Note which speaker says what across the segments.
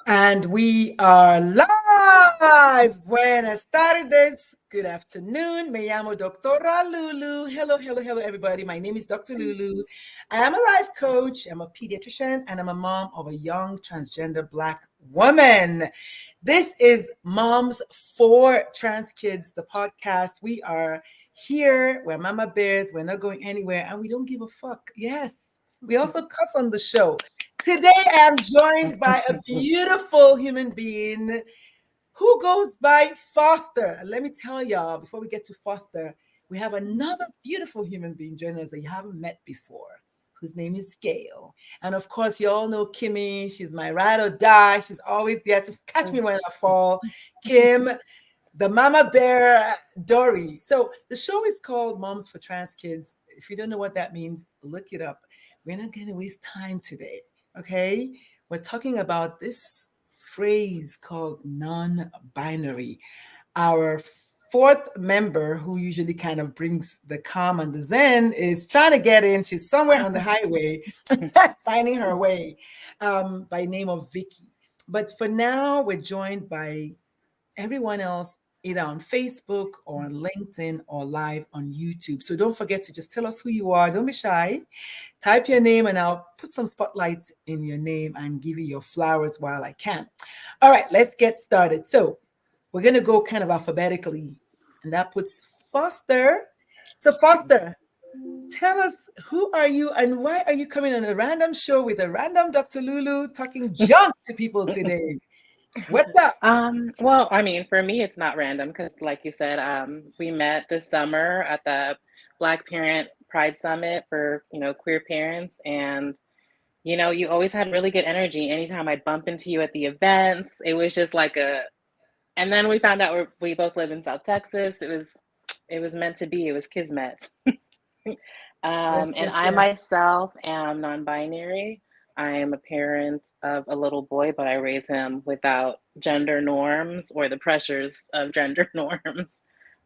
Speaker 1: And we are live. When I started this, good afternoon. Me llamo Doctora Lulu. Hello, hello, hello, everybody. My name is Dr. Lulu. I am a life coach, I'm a pediatrician, and I'm a mom of a young transgender Black woman. This is Moms for Trans Kids, the podcast. We are here. We're Mama Bears. We're not going anywhere, and we don't give a fuck. Yes. We also cuss on the show. Today, I am joined by a beautiful human being who goes by Foster. And let me tell y'all, before we get to Foster, we have another beautiful human being joining us that you haven't met before, whose name is Gail. And of course, you all know Kimmy. She's my ride or die. She's always there to catch me when I fall. Kim, the Mama Bear, Dory. So the show is called Moms for Trans Kids. If you don't know what that means, look it up. We're not going to waste time today. Okay, we're talking about this phrase called non-binary. Our fourth member, who usually kind of brings the calm and the zen, is trying to get in. She's somewhere on the highway finding her way, by name of Vickie. But for now, we're joined by everyone else either on Facebook or on LinkedIn or live on YouTube. So don't forget to just tell us who you are. Don't be shy. Type your name and I'll put some spotlights in your name and give you your flowers while I can. All right, let's get started. So we're going to go kind of alphabetically, and that puts Foster. So, Foster, tell us, who are you and why are you coming on a random show with a random Dr. Lulu talking junk to people today? What's up?
Speaker 2: Well, I mean, for me, it's not random because, like you said, we met this summer at the Black Parent Pride Summit for, queer parents. And, you always had really good energy. Anytime I bump into you at the events, it was just like and then we found out we both live in South Texas. It was meant to be. It was kismet.
Speaker 1: Yes,
Speaker 2: And
Speaker 1: yes,
Speaker 2: I
Speaker 1: yes.
Speaker 2: myself am non-binary. I am a parent of a little boy, but I raise him without gender norms or the pressures of gender norms.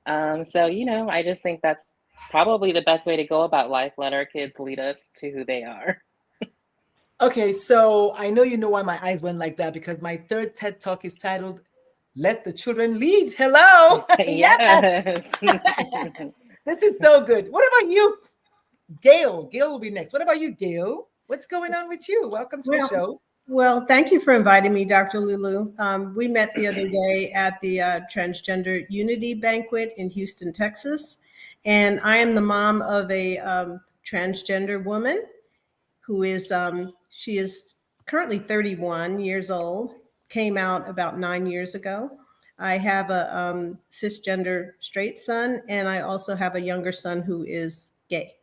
Speaker 2: So, I just think that's probably the best way to go about life. Let our kids lead us to who they are.
Speaker 1: Okay, so I know you know why my eyes went like that because my third TED Talk is titled Let the Children Lead. Hello. Yes.
Speaker 2: Yes.
Speaker 1: This is so good. What about you, Gail? Gail will be next. What about you, Gail? What's going on with you? Welcome to the
Speaker 3: Well,
Speaker 1: show.
Speaker 3: thank you for inviting me, Dr. Lulu. We met the other day at the Transgender Unity Banquet in Houston, Texas. And I am the mom of a transgender woman who she is currently 31 years old, came out about 9 years ago. I have a cisgender straight son, and I also have a younger son who is gay.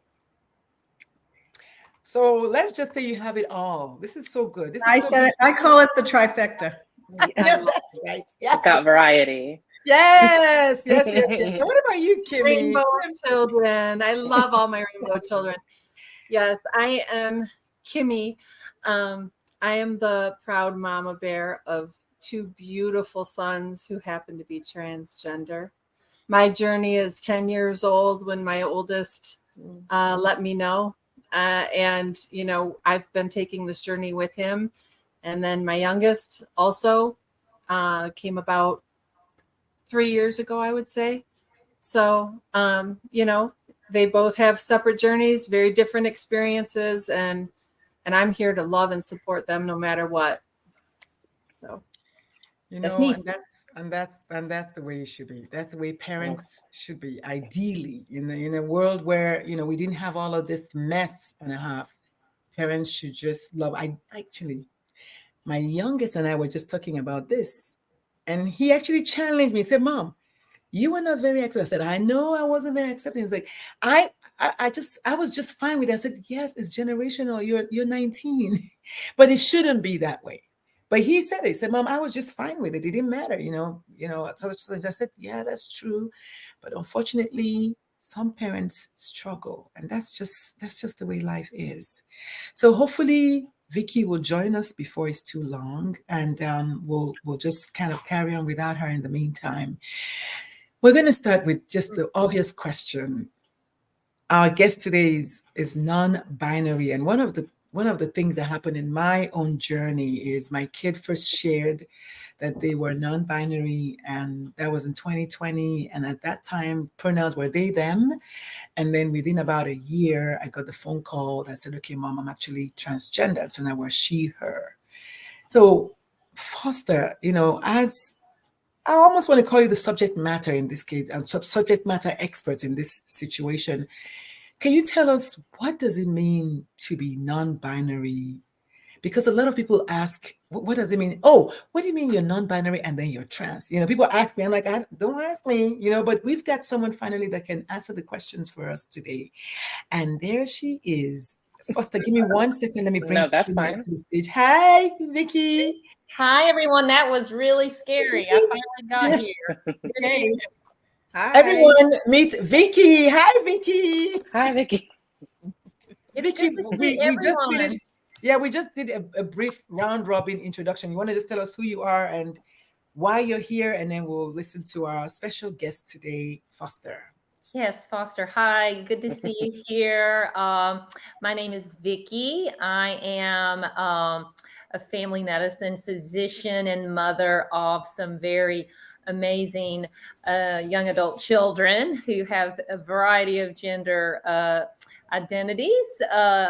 Speaker 1: So let's just say you have it all. This is so good. This is
Speaker 3: I
Speaker 1: so good.
Speaker 3: said I call it the trifecta.
Speaker 1: Yeah,
Speaker 2: Yeah.
Speaker 1: that's right. Yes.
Speaker 2: Got variety.
Speaker 1: Yes, yes, yes, yes. And what about you, Kimmy?
Speaker 4: Rainbow children. I love all my rainbow children. Yes, I am Kimmy. I am the proud mama bear of two beautiful sons who happen to be transgender. My journey is 10 years old when my oldest let me know. And, I've been taking this journey with him. And then my youngest also came about 3 years ago, I would say. So, they both have separate journeys, very different experiences, and I'm here to love and support them no matter what. So that's me.
Speaker 1: And that's the way it should be. That's the way
Speaker 2: Yeah.
Speaker 1: parents should be, ideally. In a world where we didn't have all of this mess and a half, parents should just love. I actually, my youngest and I were just talking about this, and he actually challenged me. He said, "Mom, you were not very accepting." I said, "I know I wasn't very accepting." He's like, I was just fine with it. I said, "Yes, it's generational. You're 19, but it shouldn't be that way." But he said it. He said, "Mom, I was just fine with it. It didn't matter, you know." So I said, "Yeah, that's true, but unfortunately, some parents struggle, and that's just the way life is." So hopefully, Vickie will join us before it's too long, and we'll just kind of carry on without her in the meantime. We're going to start with just the obvious question. Our guest today is non-binary, and one of the things that happened in my own journey is my kid first shared that they were non-binary, and that was in 2020. And at that time, pronouns were they, them. And then within about a year, I got the phone call that said, okay, mom, I'm actually transgender. So now we're she, her. So, Foster, as I almost want to call you the subject matter in this case, and subject matter experts in this situation. Can you tell us what does it mean to be non-binary? Because a lot of people ask, what does it mean? Oh, what do you mean you're non-binary and then you're trans? People ask me, I'm like, don't ask me, but we've got someone finally that can answer the questions for us today. And there she is. Foster, give me 1 second. Let me bring
Speaker 2: No, that's
Speaker 1: Kimmy up
Speaker 2: fine.
Speaker 1: to the stage. Hi, Vickie.
Speaker 5: Hi, everyone. That was really scary. I finally got here.
Speaker 1: Hey,
Speaker 4: Hi.
Speaker 1: everyone, meet Vickie. Hi, Vickie.
Speaker 2: Hi, Vickie.
Speaker 5: It's
Speaker 1: Vickie,
Speaker 5: good to see
Speaker 1: we just
Speaker 5: everyone.
Speaker 1: finished. Yeah, we just did a brief round robin introduction. You want to just tell us who you are and why you're here, and then we'll listen to our special guest today, Foster.
Speaker 5: Yes, Foster. Hi, good to see you here. My name is Vickie. I am a family medicine physician and mother of some very amazing young adult children who have a variety of gender identities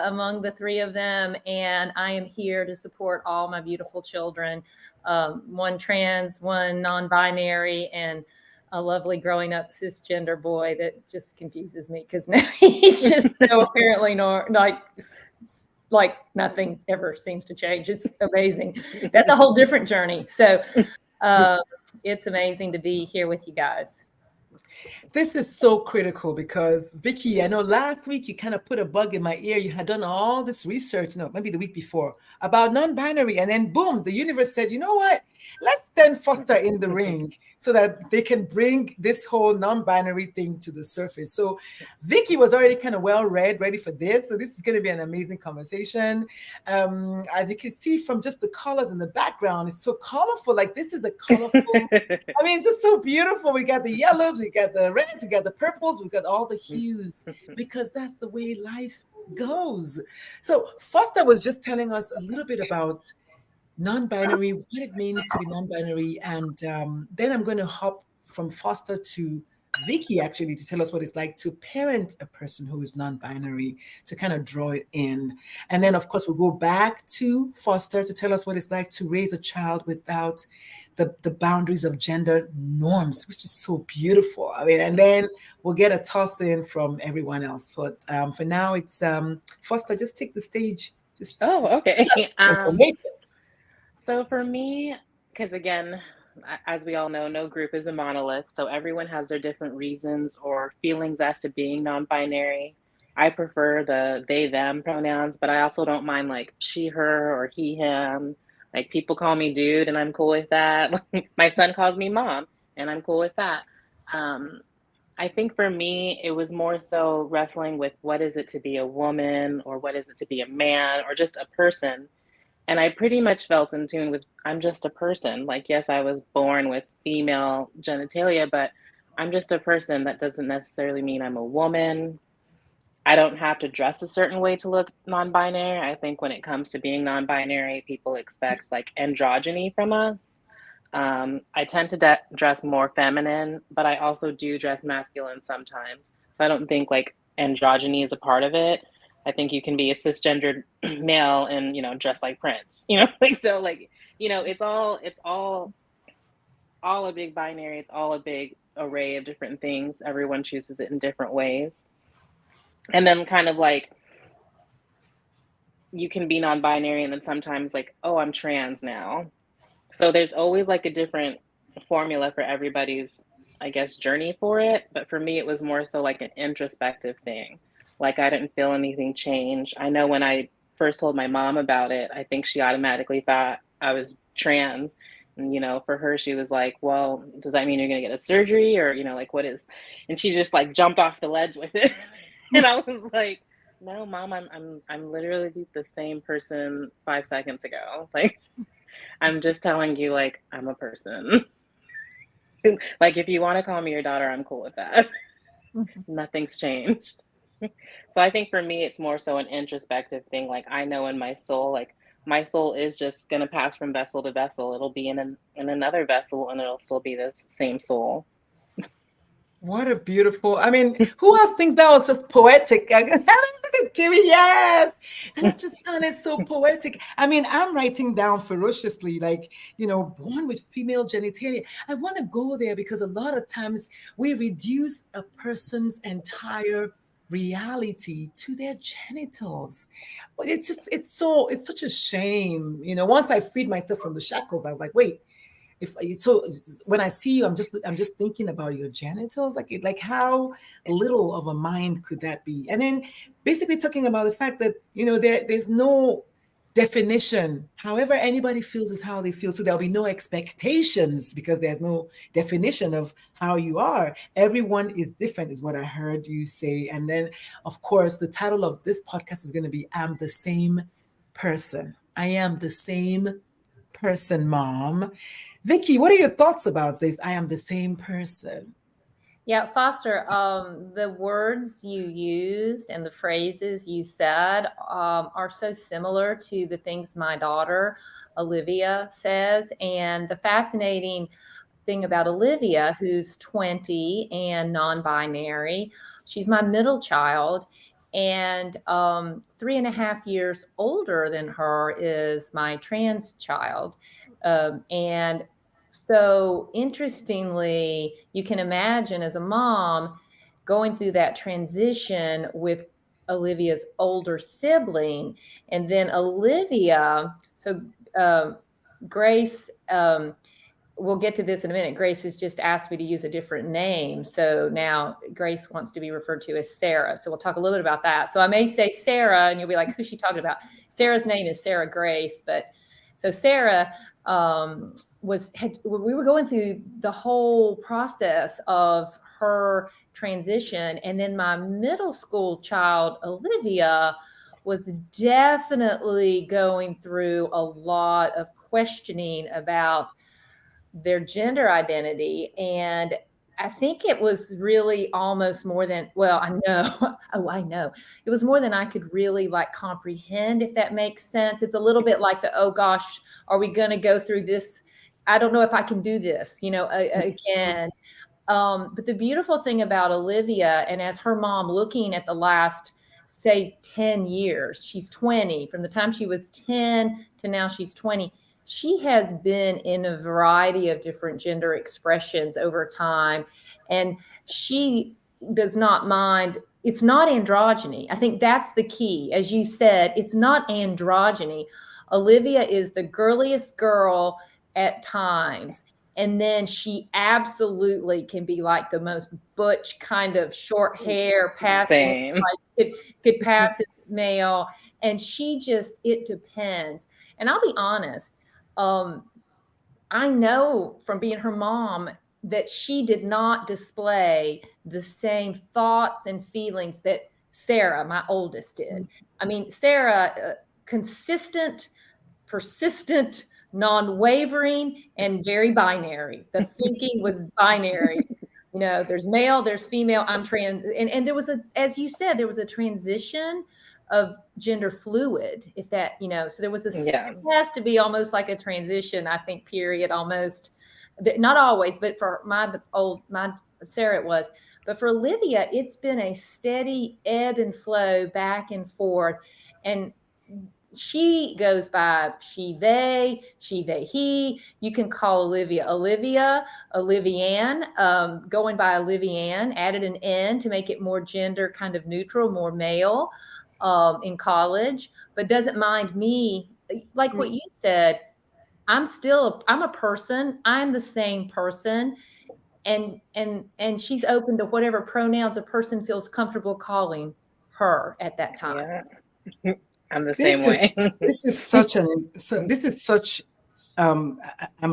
Speaker 5: among the three of them. And I am here to support all my beautiful children, one trans, one non-binary, and a lovely growing up cisgender boy that just confuses me because now he's just so apparently like nothing ever seems to change. It's amazing. That's a whole different journey. So it's amazing to be here with you guys.
Speaker 1: This is so critical because, Vickie, I know last week you kind of put a bug in my ear. You had done all this research, no, maybe the week before, about non-binary, and then boom, the universe said, you know what? Let's send Foster in the ring so that they can bring this whole non-binary thing to the surface. So Vickie was already kind of well-read, ready for this. So this is going to be an amazing conversation. As you can see from just the colors in the background, it's so colorful. Like this is a colorful, I mean, it's just so beautiful. We got the yellows, we got the reds, we got the purples, we got all the hues because that's the way life goes. So Foster was just telling us a little bit about non-binary, what it means to be non-binary, and then I'm going to hop from Foster to Vickie actually to tell us what it's like to parent a person who is non-binary, to kind of draw it in. And then of course we'll go back to Foster to tell us what it's like to raise a child without the boundaries of gender norms, which is so beautiful. I mean, and then we'll get a toss in from everyone else. But for now, it's Foster, just take the stage. Just
Speaker 2: Okay.
Speaker 1: information.
Speaker 2: So for me, because again, as we all know, no group is a monolith. So everyone has their different reasons or feelings as to being non-binary. I prefer the they, them pronouns, but I also don't mind like she, her, or he, him. Like people call me dude and I'm cool with that. My son calls me mom and I'm cool with that. I think for me, it was more so wrestling with what is it to be a woman or what is it to be a man or just a person. And I pretty much felt in tune with I'm just a person. Like, yes, I was born with female genitalia, but I'm just a person. That doesn't necessarily mean I'm a woman. I don't have to dress a certain way to look non-binary. I think when it comes to being non-binary, people expect like androgyny from us. I tend to dress more feminine, but I also do dress masculine sometimes. So I don't think like androgyny is a part of it. I think you can be a cisgendered male and dress like Prince. Like so like it's all a big binary. It's all a big array of different things. Everyone chooses it in different ways. And then kind of like you can be non-binary and then sometimes like, oh, I'm trans now. So there's always like a different formula for everybody's, I guess, journey for it. But for me, it was more so like an introspective thing. Like I didn't feel anything change. I know when I first told my mom about it, I think she automatically thought I was trans. And, for her, she was like, well, does that mean you're going to get a surgery or, like what is, and she just like jumped off the ledge with it. And I was like, no, mom, I'm literally the same person 5 seconds ago. Like, I'm just telling you, like, I'm a person. Like, if you want to call me your daughter, I'm cool with that. Nothing's changed. So I think for me, it's more so an introspective thing. Like I know in my soul is just gonna pass from vessel to vessel. It'll be in another vessel, and it'll still be this same soul.
Speaker 1: What a beautiful, I mean, who else thinks that was just poetic? Helen, look at Kimmy, yes. And it just sounded so poetic. I mean, I'm writing down ferociously, like, born with female genitalia. I want to go there because a lot of times we reduce a person's entire reality to their genitals. But it's such a shame. Once I freed myself from the shackles, I was like, wait, so when I see you, I'm just thinking about your genitals, like how little of a mind could that be? And then basically talking about the fact that there's no definition. However anybody feels is how they feel. So there'll be no expectations because there's no definition of how you are. Everyone is different, is what I heard you say. And then, of course, the title of this podcast is going to be "I'm the Same Person." I am the same person, Mom. Vickie, what are your thoughts about this? I am the same person.
Speaker 5: Yeah, Foster, the words you used and the phrases you said are so similar to the things my daughter, Olivia, says. And the fascinating thing about Olivia, who's 20 and non-binary, she's my middle child. And 3.5 years older than her is my trans child. And so interestingly, you can imagine as a mom going through that transition with Olivia's older sibling. And then Olivia, so Grace, we'll get to this in a minute. Grace has just asked me to use a different name. So now Grace wants to be referred to as Sarah. So we'll talk a little bit about that. So I may say Sarah and you'll be like, who's she talking about? Sarah's name is Sarah Grace. But so Sarah we were going through the whole process of her transition. And then my middle school child, Olivia, was definitely going through a lot of questioning about their gender identity. And I think it was really almost more than, well, I know, I know. It was more than I could really comprehend, if that makes sense. It's a little bit like oh gosh, are we going to go through this? I don't know if I can do this, again. But the beautiful thing about Olivia, and as her mom, looking at the last, say, 10 years, she's 20, from the time she was 10 to now she's 20, she has been in a variety of different gender expressions over time. And she does not mind. It's not androgyny. I think that's the key. As you said, it's not androgyny. Olivia is the girliest girl at times. And then she absolutely can be like the most butch kind of short hair, passing, could pass as male. And it depends. And I'll be honest, I know from being her mom that she did not display the same thoughts and feelings that Sarah, my oldest, did. I mean, Sarah, consistent, persistent, non-wavering, and very binary. The thinking was binary. There's male, there's female, I'm trans. And there was as you said, there was a transition of gender fluid, if that, so there was it has to be almost like a transition, I think, period, almost. Not always, but for my Sarah it was. But for Olivia, it's been a steady ebb and flow back and forth. And she goes by she, they, he. You can call Olivia, Olivianne, going by Olivianne, added an N to make it more gender kind of neutral, more male, in college, but doesn't mind me. Like what you said, I'm a person. I'm the same person. And she's open to whatever pronouns a person feels comfortable calling her at that time.
Speaker 2: Yeah. I'm the same way.
Speaker 1: This is such I'm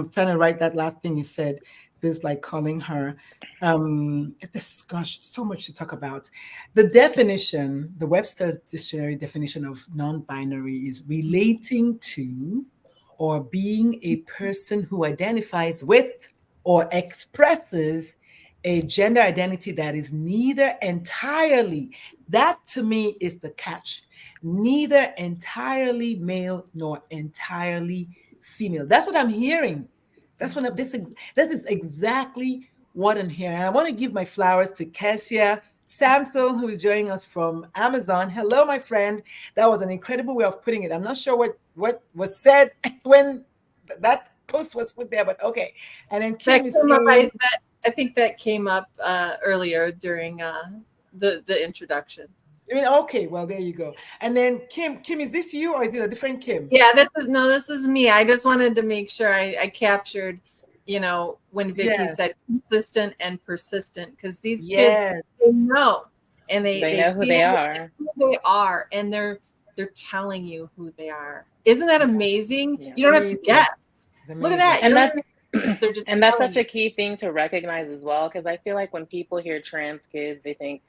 Speaker 1: trying to write that last thing you said. Feels like calling her. Gosh, so much to talk about. The definition, the Webster's Dictionary definition of non-binary is relating to or being a person who identifies with or expresses a gender identity that is neither entirely That to me is the catch. Neither entirely male nor entirely female. That's what I'm hearing. That is exactly what I'm hearing. I want to give my flowers to Cassia Samson, who is joining us from Amazon. Hello, my friend. That was an incredible way of putting it. I'm not sure what was said when that post was put there, but okay. And then
Speaker 4: That
Speaker 1: Kim is
Speaker 4: came up.
Speaker 1: saying,
Speaker 4: I think that came up earlier during the introduction.
Speaker 1: I mean, okay, well, there you go. And then Kim, is this you or is it a different Kim?
Speaker 4: Yeah, this is me. I just wanted to make sure I captured, when Vickie
Speaker 1: Yes,
Speaker 4: said consistent and persistent, because these kids,
Speaker 1: yes,
Speaker 4: they know, and
Speaker 2: They
Speaker 4: they
Speaker 2: know who
Speaker 4: feel
Speaker 2: they are.
Speaker 4: who they are, and they're telling you who they are. Isn't that amazing?
Speaker 2: Yeah.
Speaker 4: You don't have to
Speaker 1: amazing.
Speaker 4: guess.
Speaker 1: It's
Speaker 4: Look at
Speaker 1: amazing.
Speaker 4: that. You
Speaker 2: And
Speaker 4: don't
Speaker 2: that's
Speaker 4: even, they're just
Speaker 2: and that's
Speaker 4: telling
Speaker 2: such
Speaker 4: you.
Speaker 2: a key thing to recognize as well, because I feel like when people hear trans kids, they think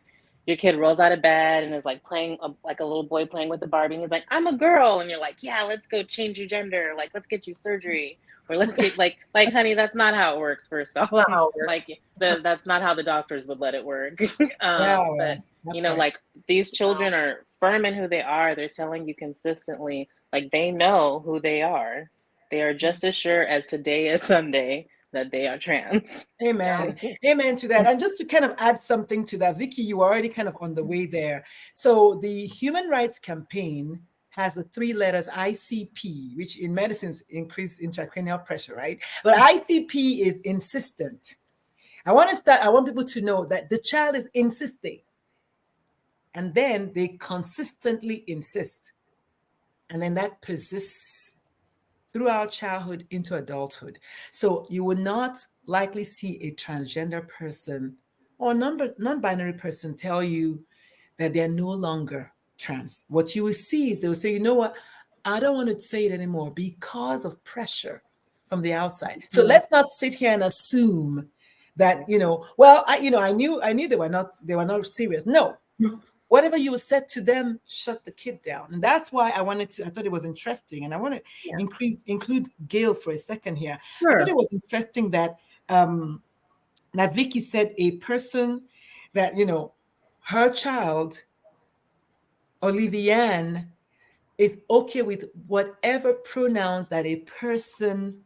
Speaker 2: your kid rolls out of bed and is like playing like a little boy playing with the Barbie, and he's like, I'm a girl, and you're like, yeah, let's go change your gender, like let's get you surgery, or let's get like honey, that's not how it works. First off,
Speaker 4: That's not how it works.
Speaker 2: like that's not how the doctors would let it work.
Speaker 1: Yeah,
Speaker 2: But
Speaker 1: well, that part.
Speaker 2: like these children are firm in who they are. They're telling you consistently, like they know who they are. They are just as sure as today is Sunday that they are trans.
Speaker 1: Amen. Amen to that. And just to kind of add something to that, Vickie, you were already kind of on the way there. So the Human Rights Campaign has the three letters ICP, which in medicine is increased intracranial pressure, right? But ICP is insistent. I want people to know that the child is insisting. And then they consistently insist. And then that persists throughout childhood into adulthood. So you will not likely see a transgender person or non-binary person tell you that they're no longer trans. What you will see is they will say, you know what, I don't want to say it anymore because of pressure from the outside. So let's not sit here and assume that, well, I knew they were not serious. No, whatever you said to them, shut the kid down. And that's why I thought it was interesting. And I want to include Gail for a second here. I thought it was interesting that that Vickie said a person that, her child, Olivianne, is okay with whatever pronouns that a person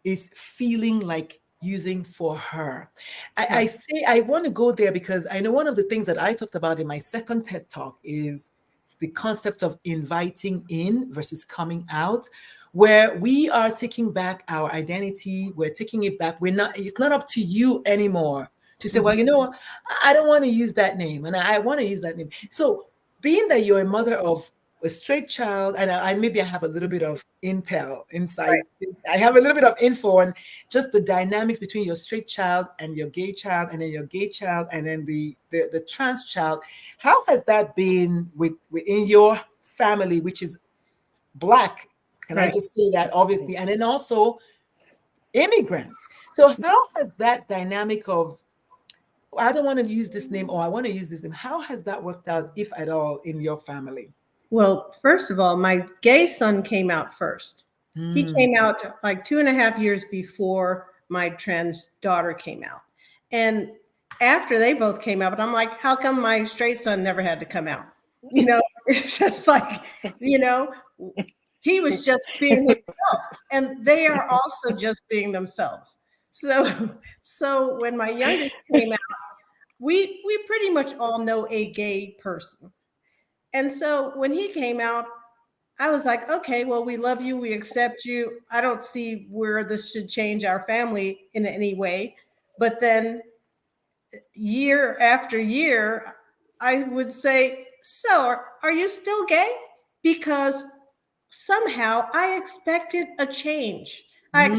Speaker 1: is feeling like using for her. I say I want to go there because I know one of the things that I talked about in my second TED Talk is the concept of inviting in versus coming out, where we are taking back our identity, we're taking it back. It's not up to you anymore to say, well, you know what, I don't want to use that name and I want to use that name. So being that you're a mother of a straight child, and maybe I have a little bit of insight. I have a little bit of info on just the dynamics between your straight child and your gay child, and then your gay child, and then the trans child. How has that been within your family, which is Black? Can I just say that, obviously, and then also immigrants? So how has that dynamic of I don't want to use this name or I want to use this name, how has that worked out, if at all, in your family?
Speaker 3: Well, first of all, my gay son came out first. He came out like 2.5 years before my trans daughter came out. And after they both came out, but I'm like, how come my straight son never had to come out? It's just like, he was just being himself. And they are also just being themselves. So when my youngest came out, we pretty much all know a gay person. And so when he came out, I was like, okay, well, we love you. We accept you. I don't see where this should change our family in any way. But then year after year, I would say, so are you still gay? Because somehow I expected a change. I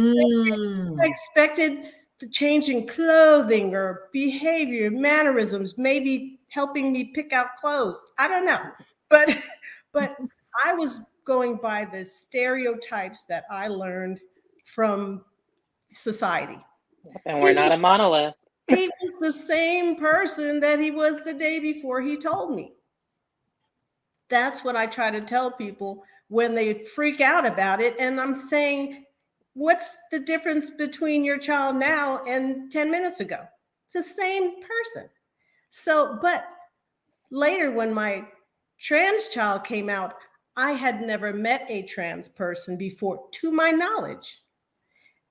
Speaker 3: expected the change in clothing or behavior, mannerisms, maybe helping me pick out clothes. I don't know. But I was going by the stereotypes that I learned from society.
Speaker 2: And we're not a monolith.
Speaker 3: He was the same person that he was the day before he told me. That's what I try to tell people when they freak out about it. And I'm saying, what's the difference between your child now and 10 minutes ago? It's the same person. So, but later, when my trans child came out, I had never met a trans person before, to my knowledge.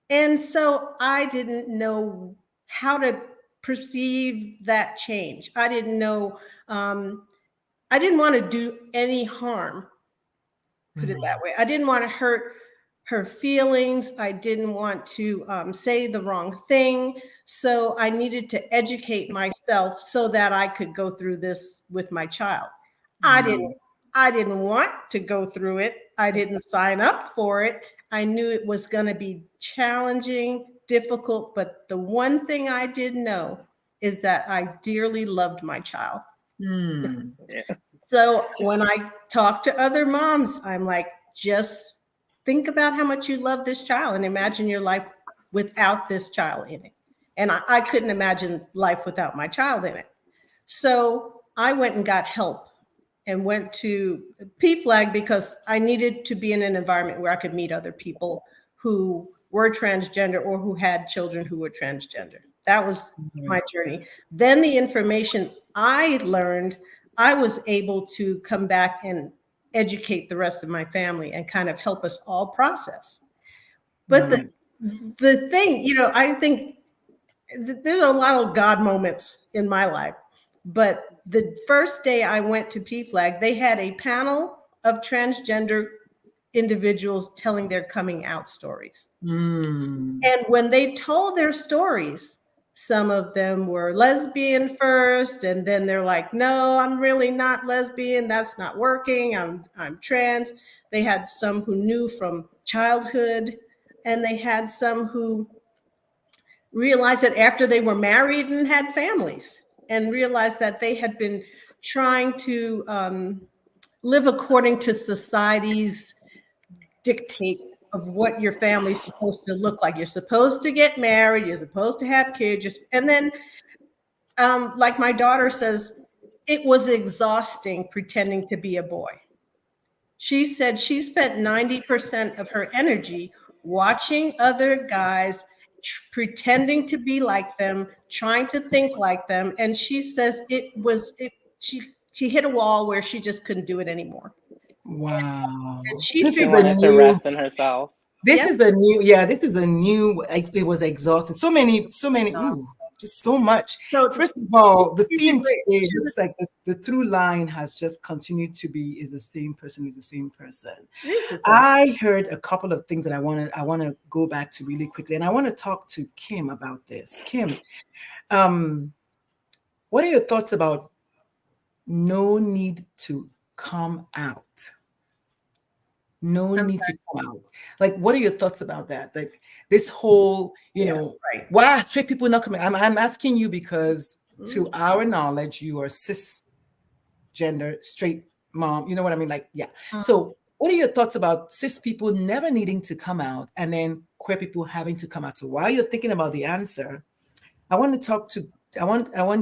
Speaker 3: And so I didn't know how to perceive that change. I didn't know, I didn't want to do any harm, put it that way. I didn't want to hurt her feelings. I didn't want to say the wrong thing. So I needed to educate myself so that I could go through this with my child. I didn't want to go through it. I didn't sign up for it. I knew it was going to be challenging, difficult, but the one thing I did know is that I dearly loved my child. So when I talk to other moms, I'm like, just think about how much you love this child and imagine your life without this child in it. And I couldn't imagine life without my child in it. So I went and got help and went to PFLAG because I needed to be in an environment where I could meet other people who were transgender or who had children who were transgender. That was my journey. Then the information I learned, I was able to come back and educate the rest of my family and kind of help us all process. But the thing, you know, I think there's a lot of God moments in my life. But the first day I went to PFLAG, they had a panel of transgender individuals telling their coming out stories. And when they told their stories, some of them were lesbian first, and then they're like, no, I'm really not lesbian. That's not working. I'm trans. They had some who knew from childhood, and they had some who realized that after they were married and had families, and realized that they had been trying to live according to society's dictate of what your family's supposed to look like. You're supposed to get married, you're supposed to have kids, and then like my daughter says, it was exhausting pretending to be a boy. She said she spent 90% of her energy watching other guys pretending to be like them, trying to think like them. And she says she hit a wall where she just couldn't do it anymore.
Speaker 1: Wow.
Speaker 3: And
Speaker 2: She wanted to rest in herself.
Speaker 1: This is a new, it was exhausting. So many, just so much. So first of all, the theme today looks like the through line has just continued to be is the same person. I heard a couple of things that I want to go back to really quickly, and I want to talk to Kim about this. Kim, what are your thoughts about no need to come out? No need to come out. Like, what are your thoughts about that? Like this whole, why are straight people not coming? I'm asking you because to our knowledge, you are cisgender, straight mom. You know what I mean? Like, yeah. So what are your thoughts about cis people never needing to come out and then queer people having to come out? So while you're thinking about the answer, I want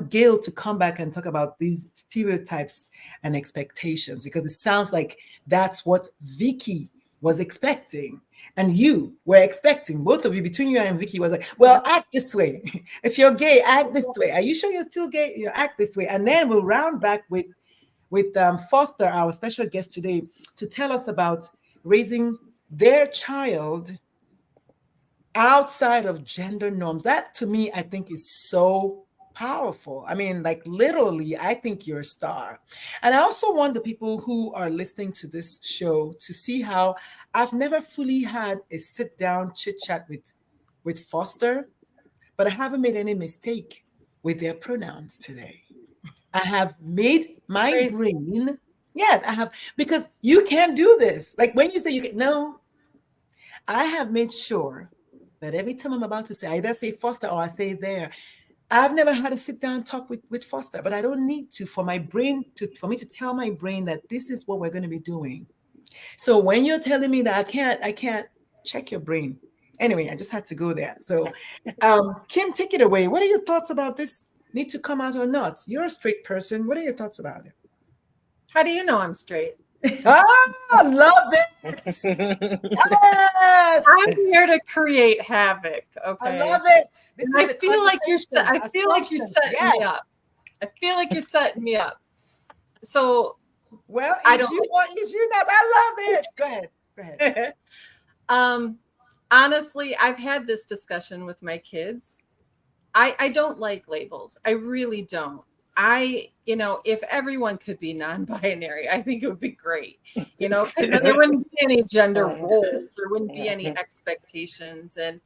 Speaker 1: Gail to come back and talk about these stereotypes and expectations, because it sounds like that's what Vickie was expecting. And you were expecting, both of you, between you and Vickie, was like, well, act this way. If you're gay, act this way. Are you sure you're still gay? You act this way. And then we'll round back with Foster, our special guest today, to tell us about raising their child outside of gender norms. That, to me, I think is so powerful. I mean, like literally, I think you're a star. And I also want the people who are listening to this show to see how I've never fully had a sit down chit chat with Foster, but I haven't made any mistake with their pronouns today. I have made my brain. Yes, I have, because you can't do this. Like when you say you can, no, I have made sure that every time I'm about to say, I either say Foster or I say there. I've never had a sit down talk with Foster, but I don't need to for me to tell my brain that this is what we're going to be doing. So when you're telling me that I can't check your brain. Anyway, I just had to go there. So Kim, take it away. What are your thoughts about this? Need to come out or not? You're a straight person. What are your thoughts about it?
Speaker 4: How do you know I'm straight?
Speaker 1: I love it. Yes.
Speaker 4: I'm here to create havoc. Okay.
Speaker 1: I love it.
Speaker 4: I feel like you're setting me up. I feel like you're setting me up. So
Speaker 1: Well,
Speaker 4: I
Speaker 1: is
Speaker 4: don't.
Speaker 1: you or is you not? I love it. Go ahead. Go ahead.
Speaker 4: Honestly, I've had this discussion with my kids. I don't like labels. I really don't. If everyone could be non-binary, I think it would be great, because then there wouldn't be any gender roles. There wouldn't be any expectations. And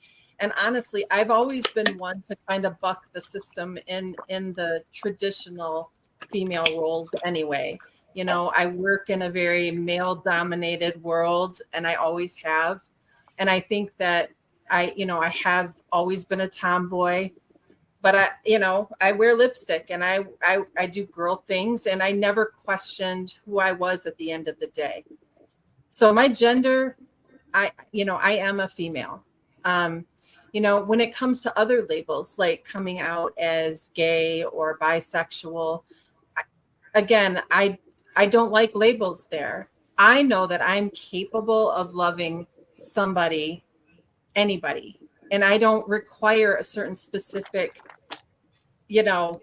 Speaker 4: honestly, I've always been one to kind of buck the system in the traditional female roles anyway. I work in a very male dominated world, and I always have. And I think that I have always been a tomboy, but I wear lipstick, and I do girl things, and I never questioned who I was at the end of the day. So my gender, I am a female. When it comes to other labels like coming out as gay or bisexual, again, I don't like labels there. I know that I'm capable of loving somebody, anybody, and I don't require a certain specific, genitalia.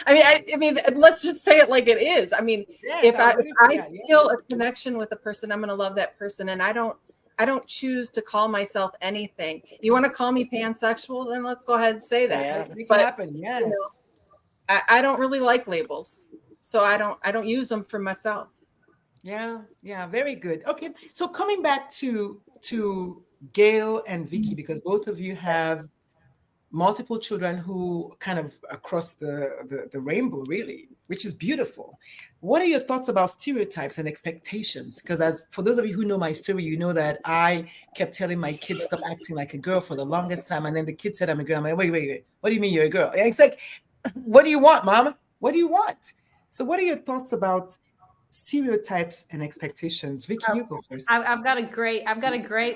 Speaker 4: I mean, let's just say it like it is. I mean,
Speaker 1: Yes,
Speaker 4: if I
Speaker 1: yeah, yeah.
Speaker 4: feel a connection with a person, I'm going to love that person, and I don't choose to call myself anything. You want to call me pansexual, then let's go ahead and say that.
Speaker 2: Yeah.
Speaker 1: Let's make it
Speaker 4: But
Speaker 1: happen.
Speaker 4: you
Speaker 1: Yes.
Speaker 4: know, I don't really like labels, so I don't use them for myself.
Speaker 1: Yeah, yeah, very good. Okay, so coming back to Gail and Vickie, because both of you have multiple children who kind of across the rainbow, really, which is beautiful. What are your thoughts about stereotypes and expectations? Because as for those of you who know my story, you know that I kept telling my kids stop acting like a girl for the longest time, and then the kid said I'm a girl. I'm like, wait, what do you mean you're a girl? And it's like, what do you want, mama? What do you want? So, what are your thoughts about stereotypes and expectations? Vickie, you go first.
Speaker 5: I've got a great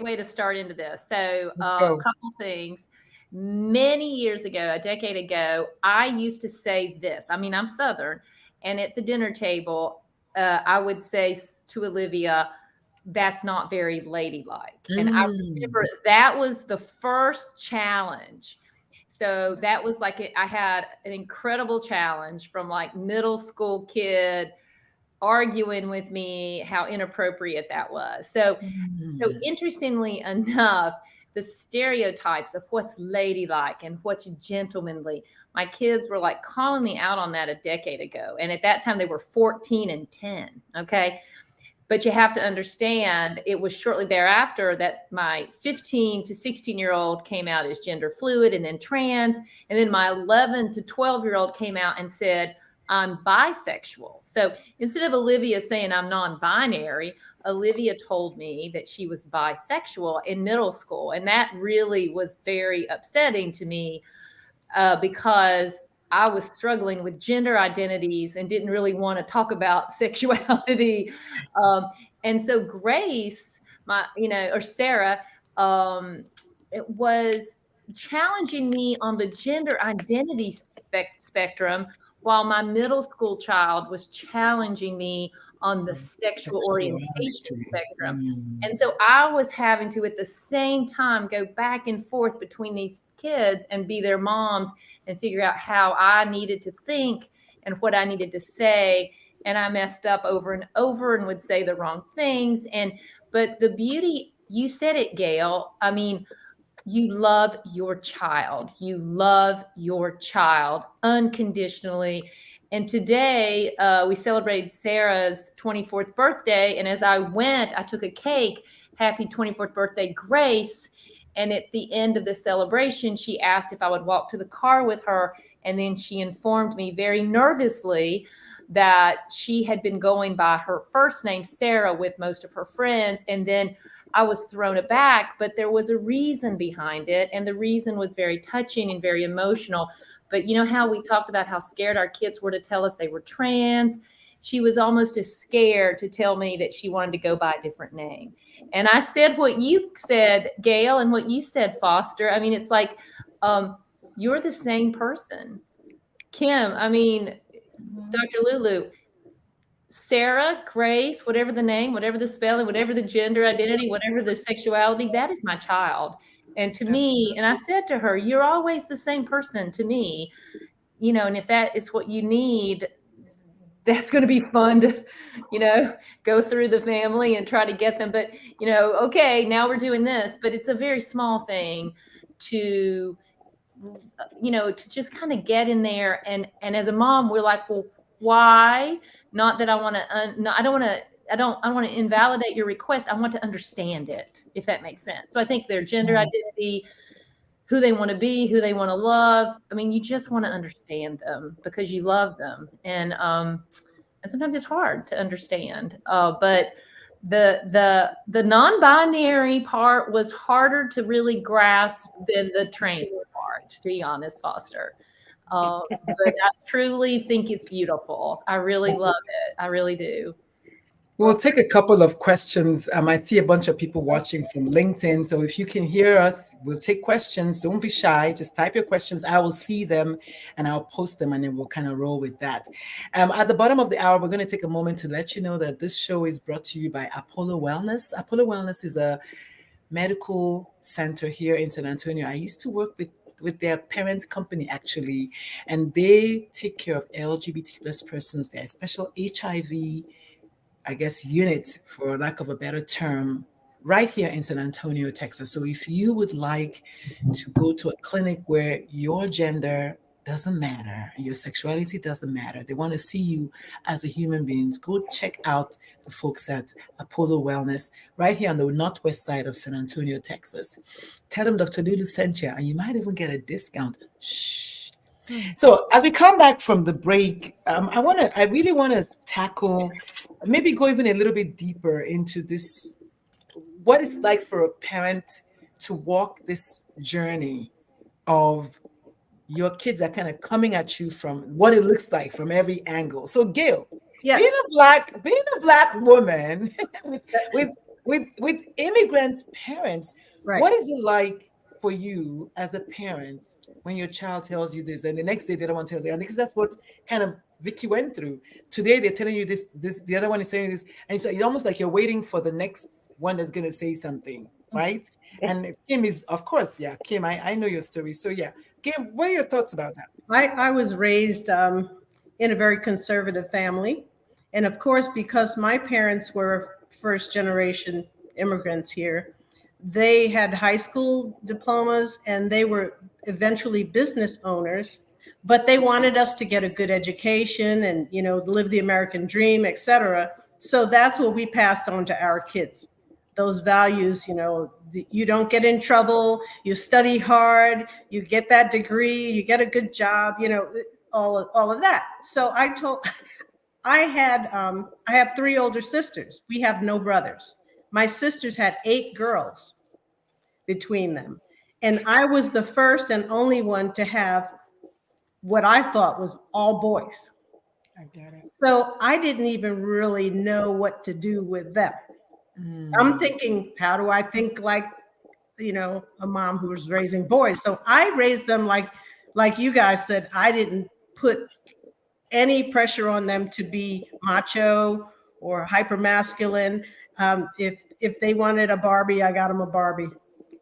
Speaker 5: way to start into this. So
Speaker 1: Let's
Speaker 5: a
Speaker 1: go.
Speaker 5: couple things. Many years ago, a decade ago, I used to say this. I mean, I'm Southern, and at the dinner table, I would say to Olivia, "That's not very ladylike." And I remember that was the first challenge. So that was like I had an incredible challenge from like middle school kid arguing with me how inappropriate that was. So interestingly enough, the stereotypes of what's ladylike and what's gentlemanly, my kids were like calling me out on that a decade ago. And at that time, they were 14 and 10. Okay. But you have to understand, it was shortly thereafter that my 15 to 16-year-old came out as gender fluid and then trans. And then my 11 to 12-year-old came out and said, I'm bisexual. So instead of Olivia saying I'm non-binary, Olivia told me that she was bisexual in middle school. And that really was very upsetting to me because I was struggling with gender identities and didn't really want to talk about sexuality. And so Grace, or Sarah, it was challenging me on the gender identity spectrum, while my middle school child was challenging me on the sexual orientation spectrum. And so I was having to, at the same time, go back and forth between these kids and be their moms and figure out how I needed to think and what I needed to say. And I messed up over and over and would say the wrong things. But the beauty, you said it, Gail. I mean, you love your child. You love your child unconditionally. And today we celebrated Sarah's 24th birthday. And as I went, I took a cake. Happy 24th birthday, Grace. And at the end of the celebration, she asked if I would walk to the car with her. And then she informed me very nervously that she had been going by her first name, Sarah, with most of her friends. And then I was thrown aback, but there was a reason behind it. And the reason was very touching and very emotional. But you know how we talked about how scared our kids were to tell us they were trans? She was almost as scared to tell me that she wanted to go by a different name. And I said what you said, Gail, and what you said, Foster. I mean, it's like, you're the same person. Kim, I mean, Dr. Lulu, Sarah, Grace, whatever the name, whatever the spelling, whatever the gender identity, whatever the sexuality, that is my child. And to me, and I said to her, you're always the same person to me, and if that is what you need, that's going to be fun to, go through the family and try to get them. But, okay, now we're doing this, but it's a very small thing to, to just kind of get in there. And as a mom, we're like, well, why? Not that I want to, no, I don't want to invalidate your request. I want to understand it, if that makes sense. So I think their gender identity, who they want to be, who they want to love. I mean, you just want to understand them because you love them. And sometimes it's hard to understand. But the non-binary part was harder to really grasp than the trans part, to be honest, Foster. But I truly think it's beautiful. I really love it. I really do.
Speaker 1: We'll take a couple of questions. I see a bunch of people watching from LinkedIn. So if you can hear us, we'll take questions. Don't be shy. Just type your questions. I will see them and I'll post them and then we'll kind of roll with that. At the bottom of the hour, we're going to take a moment to let you know that this show is brought to you by Apollo Wellness. Apollo Wellness is a medical center here in San Antonio. I used to work with their parent company, actually, and they take care of LGBT plus persons. They have special HIV, I guess, units, for lack of a better term, right here in San Antonio, Texas. So if you would like to go to a clinic where your gender doesn't matter, your sexuality doesn't matter, they want to see you as a human being, go check out the folks at Apollo Wellness right here on the northwest side of San Antonio, Texas. Tell them Dr. Lulu sent you, and you might even get a discount. Shh. So as we come back from the break, I really want to tackle, maybe go even a little bit deeper into this, what it's like for a parent to walk this journey of your kids are kind of coming at you from what it looks like from every angle. So Gail,
Speaker 3: Yes.
Speaker 1: being a black woman with immigrant parents,
Speaker 3: Right.
Speaker 1: what is it like for you as a parent when your child tells you this and the next day the other one tells you? And because that's what kind of Vickie went through. Today they're telling you this, the other one is saying this, and it's almost like you're waiting for the next one that's going to say something, right? And Kim is, of course, yeah, Kim, I know your story. So yeah, Kim, what are your thoughts about that?
Speaker 3: I was raised in a very conservative family. And of course, because my parents were first generation immigrants here, they had high school diplomas and they were eventually business owners, but they wanted us to get a good education and, live the American dream, et cetera. So that's what we passed on to our kids. Those values, you don't get in trouble, you study hard, you get that degree, you get a good job, all of that. So I have 3 older sisters. We have no brothers. My sisters had 8 girls between them. And I was the first and only one to have what I thought was all boys.
Speaker 1: I get it.
Speaker 3: So I didn't even really know what to do with them. I'm thinking, how do I think like, a mom who was raising boys? So I raised them like you guys said. I didn't put any pressure on them to be macho or hyper masculine. If they wanted a Barbie, I got them a Barbie.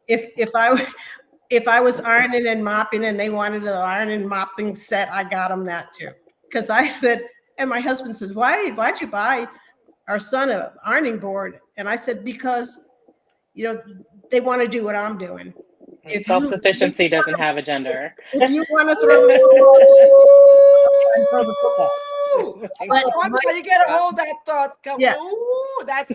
Speaker 3: If I was ironing and mopping and they wanted an iron and mopping set, I got them that too. Because I said, and my husband says, why'd you buy our son an ironing board? And I said, because, they want to do what I'm doing. If
Speaker 2: Self-sufficiency doesn't have a gender.
Speaker 3: If you want to throw the football, throw the football.
Speaker 1: But you gotta hold that thought.
Speaker 3: Yes.
Speaker 1: Ooh, that's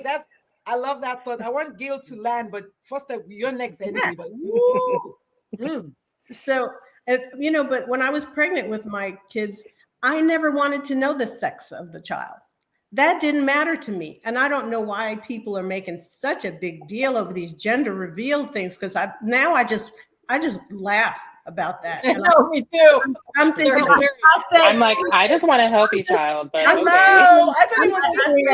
Speaker 1: I love that thought. I want Gail to land, but first you're next anyway. But ooh.
Speaker 3: So, but when I was pregnant with my kids, I never wanted to know the sex of the child. That didn't matter to me. And I don't know why people are making such a big deal over these gender reveal things, because I just laugh about that.
Speaker 4: I know, me too.
Speaker 3: I'm thinking,
Speaker 2: I'm like, I just want a healthy child, but
Speaker 1: Hello.
Speaker 2: okay.
Speaker 1: I thought it was just me.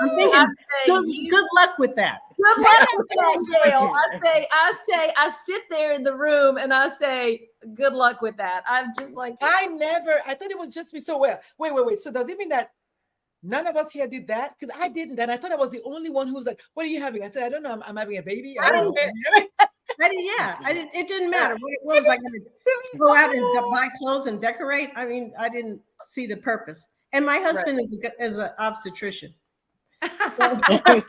Speaker 3: I'm thinking, good luck with that.
Speaker 5: Good luck with that, Gail. I sit there in the room and I say, good luck with that. I'm just like,
Speaker 1: I thought it was just me. So wait. So does it mean that none of us here did that? Because I didn't. And I thought I was the only one who was like, what are you having? I said, I don't know. I'm having a baby. I don't know.
Speaker 3: It didn't matter what it was. I going to go out and buy clothes and decorate. I mean, I didn't see the purpose. And my husband is an obstetrician. So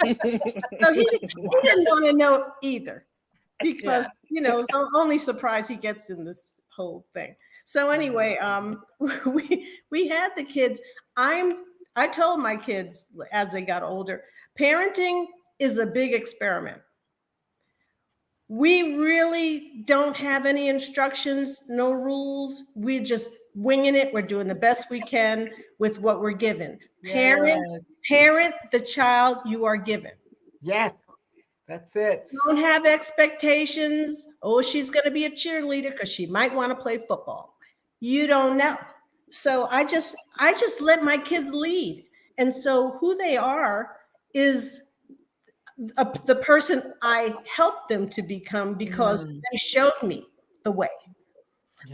Speaker 3: he didn't want to know either, because it's the only surprise he gets in this whole thing. So anyway, we had the kids. I told my kids as they got older, parenting is a big experiment. We really don't have any instructions, no rules. We're just winging it. We're doing the best we can with what we're given. Parent the child you are given.
Speaker 1: Yes, that's it.
Speaker 3: Don't have expectations. Oh, she's going to be a cheerleader because she might want to play football. You don't know. So I just let my kids lead. And so who they are is the person I helped them to become, because they showed me the way.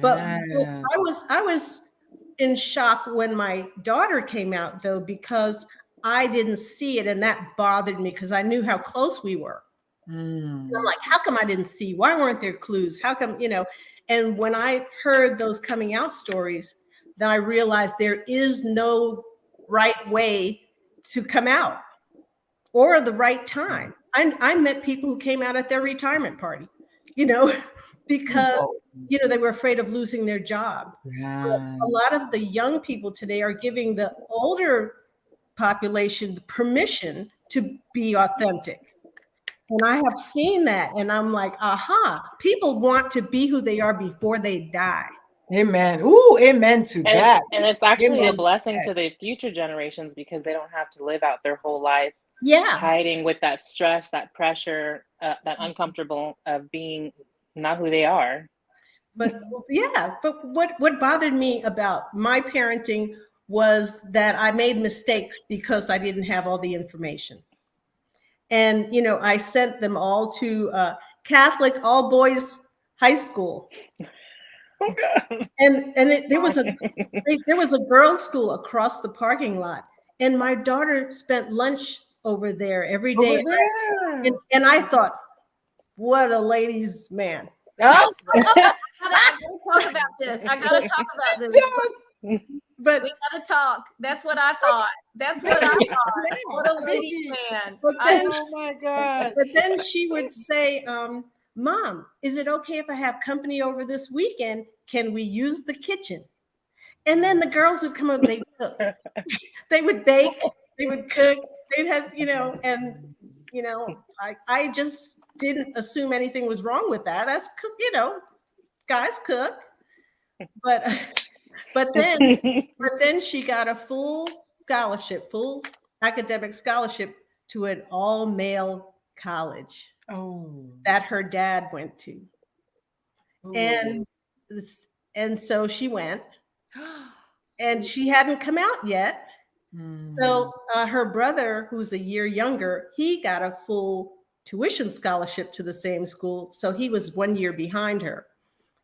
Speaker 3: But I was in shock when my daughter came out, though, because I didn't see it, and that bothered me because I knew how close we were. I'm like, how come I didn't see? Why weren't there clues? How come, And when I heard those coming out stories, then I realized there is no right way to come out or the right time. I met people who came out at their retirement party, because, they were afraid of losing their job. But a lot of the young people today are giving the older population the permission to be authentic. And I have seen that, and I'm like, aha, people want to be who they are before they die.
Speaker 1: Amen. Ooh, amen to that.
Speaker 2: And it's actually a blessing to the future generations, because they don't have to live out their whole life hiding with that stress, that pressure, that uncomfortable of being not who they are.
Speaker 3: But what bothered me about my parenting was that I made mistakes because I didn't have all the information. And, I sent them all to Catholic all boys high school. And there was a girls' school across the parking lot. And my daughter spent lunch over there every day. And I thought, what a ladies' man.
Speaker 5: I gotta talk about this. But we gotta talk. That's what I thought. What a ladies' man.
Speaker 1: Oh my God.
Speaker 3: But then she would say, Mom, is it okay if I have company over this weekend? Can we use the kitchen? And then the girls would come up, they cook. They would bake, they would cook, they'd have, and I just didn't assume anything was wrong with that. That's, guys cook. But then she got a full academic scholarship to an all-male college that her dad went to. And so she went, and she hadn't come out yet. So her brother, who's a year younger, he got a full tuition scholarship to the same school. So he was 1 year behind her.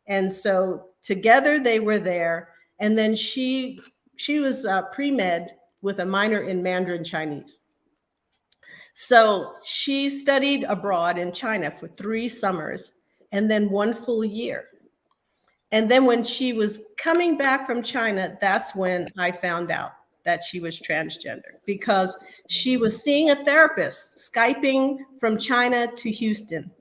Speaker 3: And so together they were there. And then she was pre-med with a minor in Mandarin Chinese. So she studied abroad in China for 3 summers and then 1 full year. And then when she was coming back from China, that's when I found out that she was transgender, because she was seeing a therapist, Skyping from China to Houston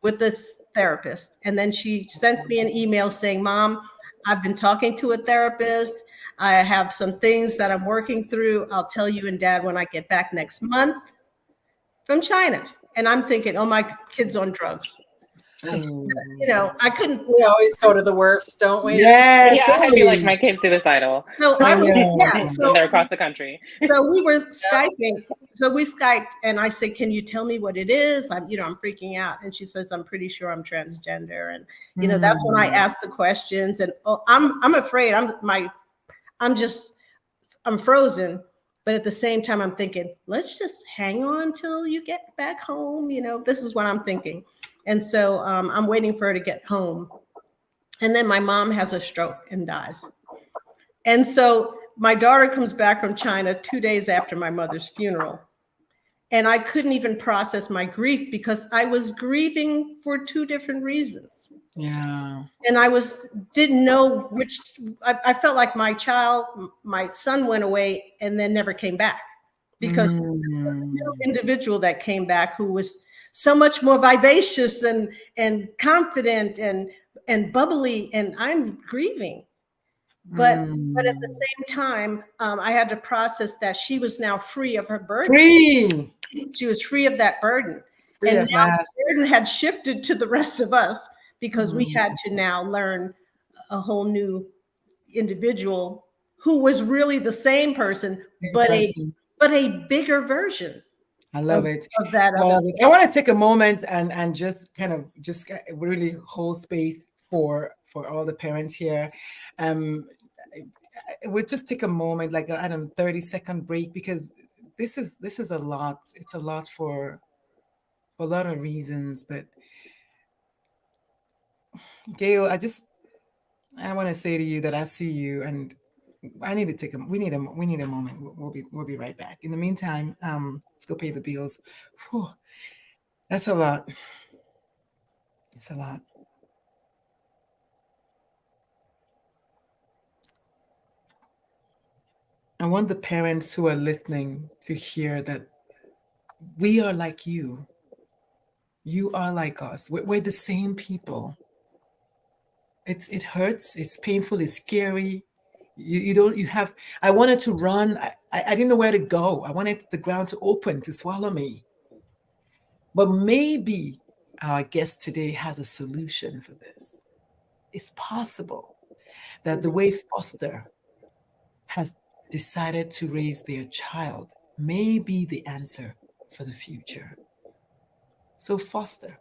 Speaker 3: with this therapist. And then she sent me an email saying, Mom, I've been talking to a therapist. I have some things that I'm working through. I'll tell you and Dad when I get back next month from China. And I'm thinking, oh, my kid's on drugs. I couldn't.
Speaker 4: We always go to the worst, don't we?
Speaker 2: Yeah, I feel like my kid's suicidal.
Speaker 3: So I was,
Speaker 2: so they're across the country.
Speaker 3: So we were Skyping. So we Skyped, and I said, "Can you tell me what it is?" I'm freaking out, and she says, "I'm pretty sure I'm transgender." And that's when I asked the questions, and I'm afraid. I'm frozen. But at the same time, I'm thinking, let's just hang on till you get back home. This is what I'm thinking. And so I'm waiting for her to get home. And then my mom has a stroke and dies. And so my daughter comes back from China 2 days after my mother's funeral. And I couldn't even process my grief because I was grieving for two different reasons.
Speaker 1: Yeah.
Speaker 3: And didn't know which. I felt like my son went away and then never came back, because there was a new individual that came back who was so much more vivacious and confident and bubbly, and I'm grieving. But at the same time, I had to process that she was now free of her burden.
Speaker 1: Free.
Speaker 3: She was free of that burden.
Speaker 1: Free
Speaker 3: And
Speaker 1: at
Speaker 3: now
Speaker 1: last.
Speaker 3: the burden had shifted to the rest of us, because we had to now learn a whole new individual who was really the same person, but a bigger version.
Speaker 1: I love it.
Speaker 3: Of that
Speaker 1: I love it. I want to take a moment and just kind of just really hold space for all the parents here. We'll just take a moment, like I don't know, 30-second break, because this is a lot. It's a lot for a lot of reasons. But Gail, I want to say to you that I see you, and I need to we need a moment. We'll be right back. In the meantime, let's go pay the bills. Whew. That's a lot. It's a lot. I want the parents who are listening to hear that we are like you. You are like us. We're the same people. It hurts. It's painful. It's scary. I wanted to run. I didn't know where to go. I wanted the ground to open to swallow me. But maybe our guest today has a solution for this. It's possible that the way Foster has decided to raise their child may be the answer for the future. So Foster,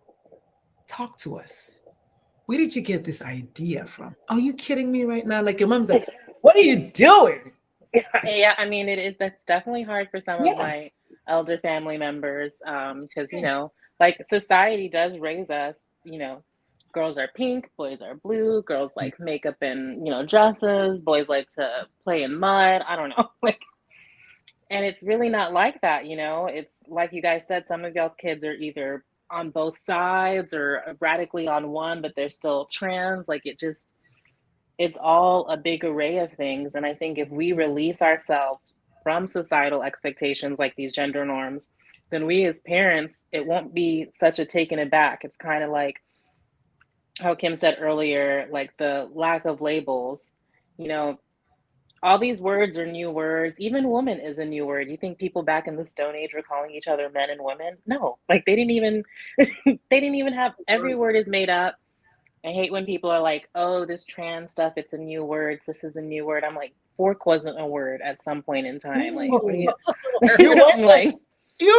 Speaker 1: talk to us. Where did you get this idea from? Are you kidding me right now? Like your mom's like, what are you doing?
Speaker 2: Yeah, I mean, that's definitely hard for some of my elder family members, because, like society does raise us, girls are pink, boys are blue, girls like makeup and, dresses, boys like to play in mud. I don't know. And it's really not like that, It's like you guys said, some of y'all's kids are either on both sides or radically on one, but they're still trans. Like it's all a big array of things. And I think if we release ourselves from societal expectations like these gender norms, then we as parents, it won't be such a taken aback. It's kind of like how Kim said earlier, like the lack of labels, all these words are new words. Even woman is a new word. You think people back in the Stone Age were calling each other men and women? No, like they didn't even have, every word is made up. I hate when people are like, oh, this trans stuff, it's a new word. This is a new word. I'm like, fork wasn't a word at some point in time. Like,
Speaker 1: you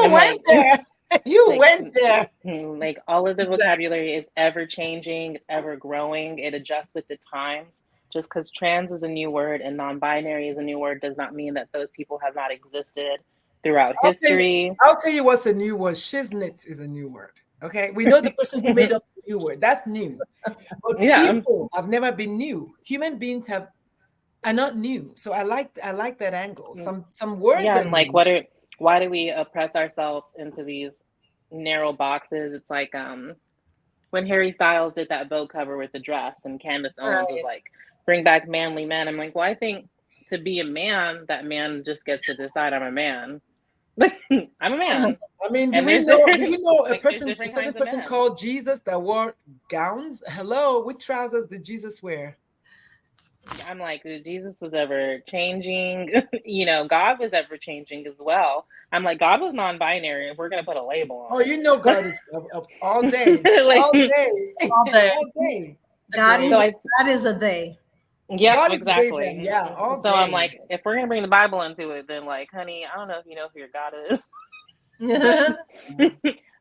Speaker 1: went there. You went there.
Speaker 2: Like all of the vocabulary is ever changing, it's ever growing. It adjusts with the times. Just because trans is a new word and non-binary is a new word does not mean that those people have not existed throughout history.
Speaker 1: I'll tell you what's a new word. Shiznits is a new word. Okay, we know the person who made up the new word. That's new. But people have never been new. Human beings are not new. So I like that angle. Some words.
Speaker 2: Yeah, and like why do we oppress ourselves into these narrow boxes? It's like when Harry Styles did that Vogue cover with the dress and Candace Owens was like, bring back manly men. I'm like, well, I think to be a man, that man just gets to decide I'm a man. I'm a man.
Speaker 1: I mean, do we know a person called Jesus that wore gowns? Hello, which trousers did Jesus wear?
Speaker 2: I'm like, Jesus was ever changing. God was ever changing as well. I'm like, God was non-binary. We're gonna put a label on.
Speaker 1: Oh, God is all day, all day, all day.
Speaker 3: God is a they.
Speaker 2: Yeah, exactly.
Speaker 1: Yeah.
Speaker 2: So I'm like, if we're gonna bring the Bible into it, then like, honey, I don't know if you know who your God is.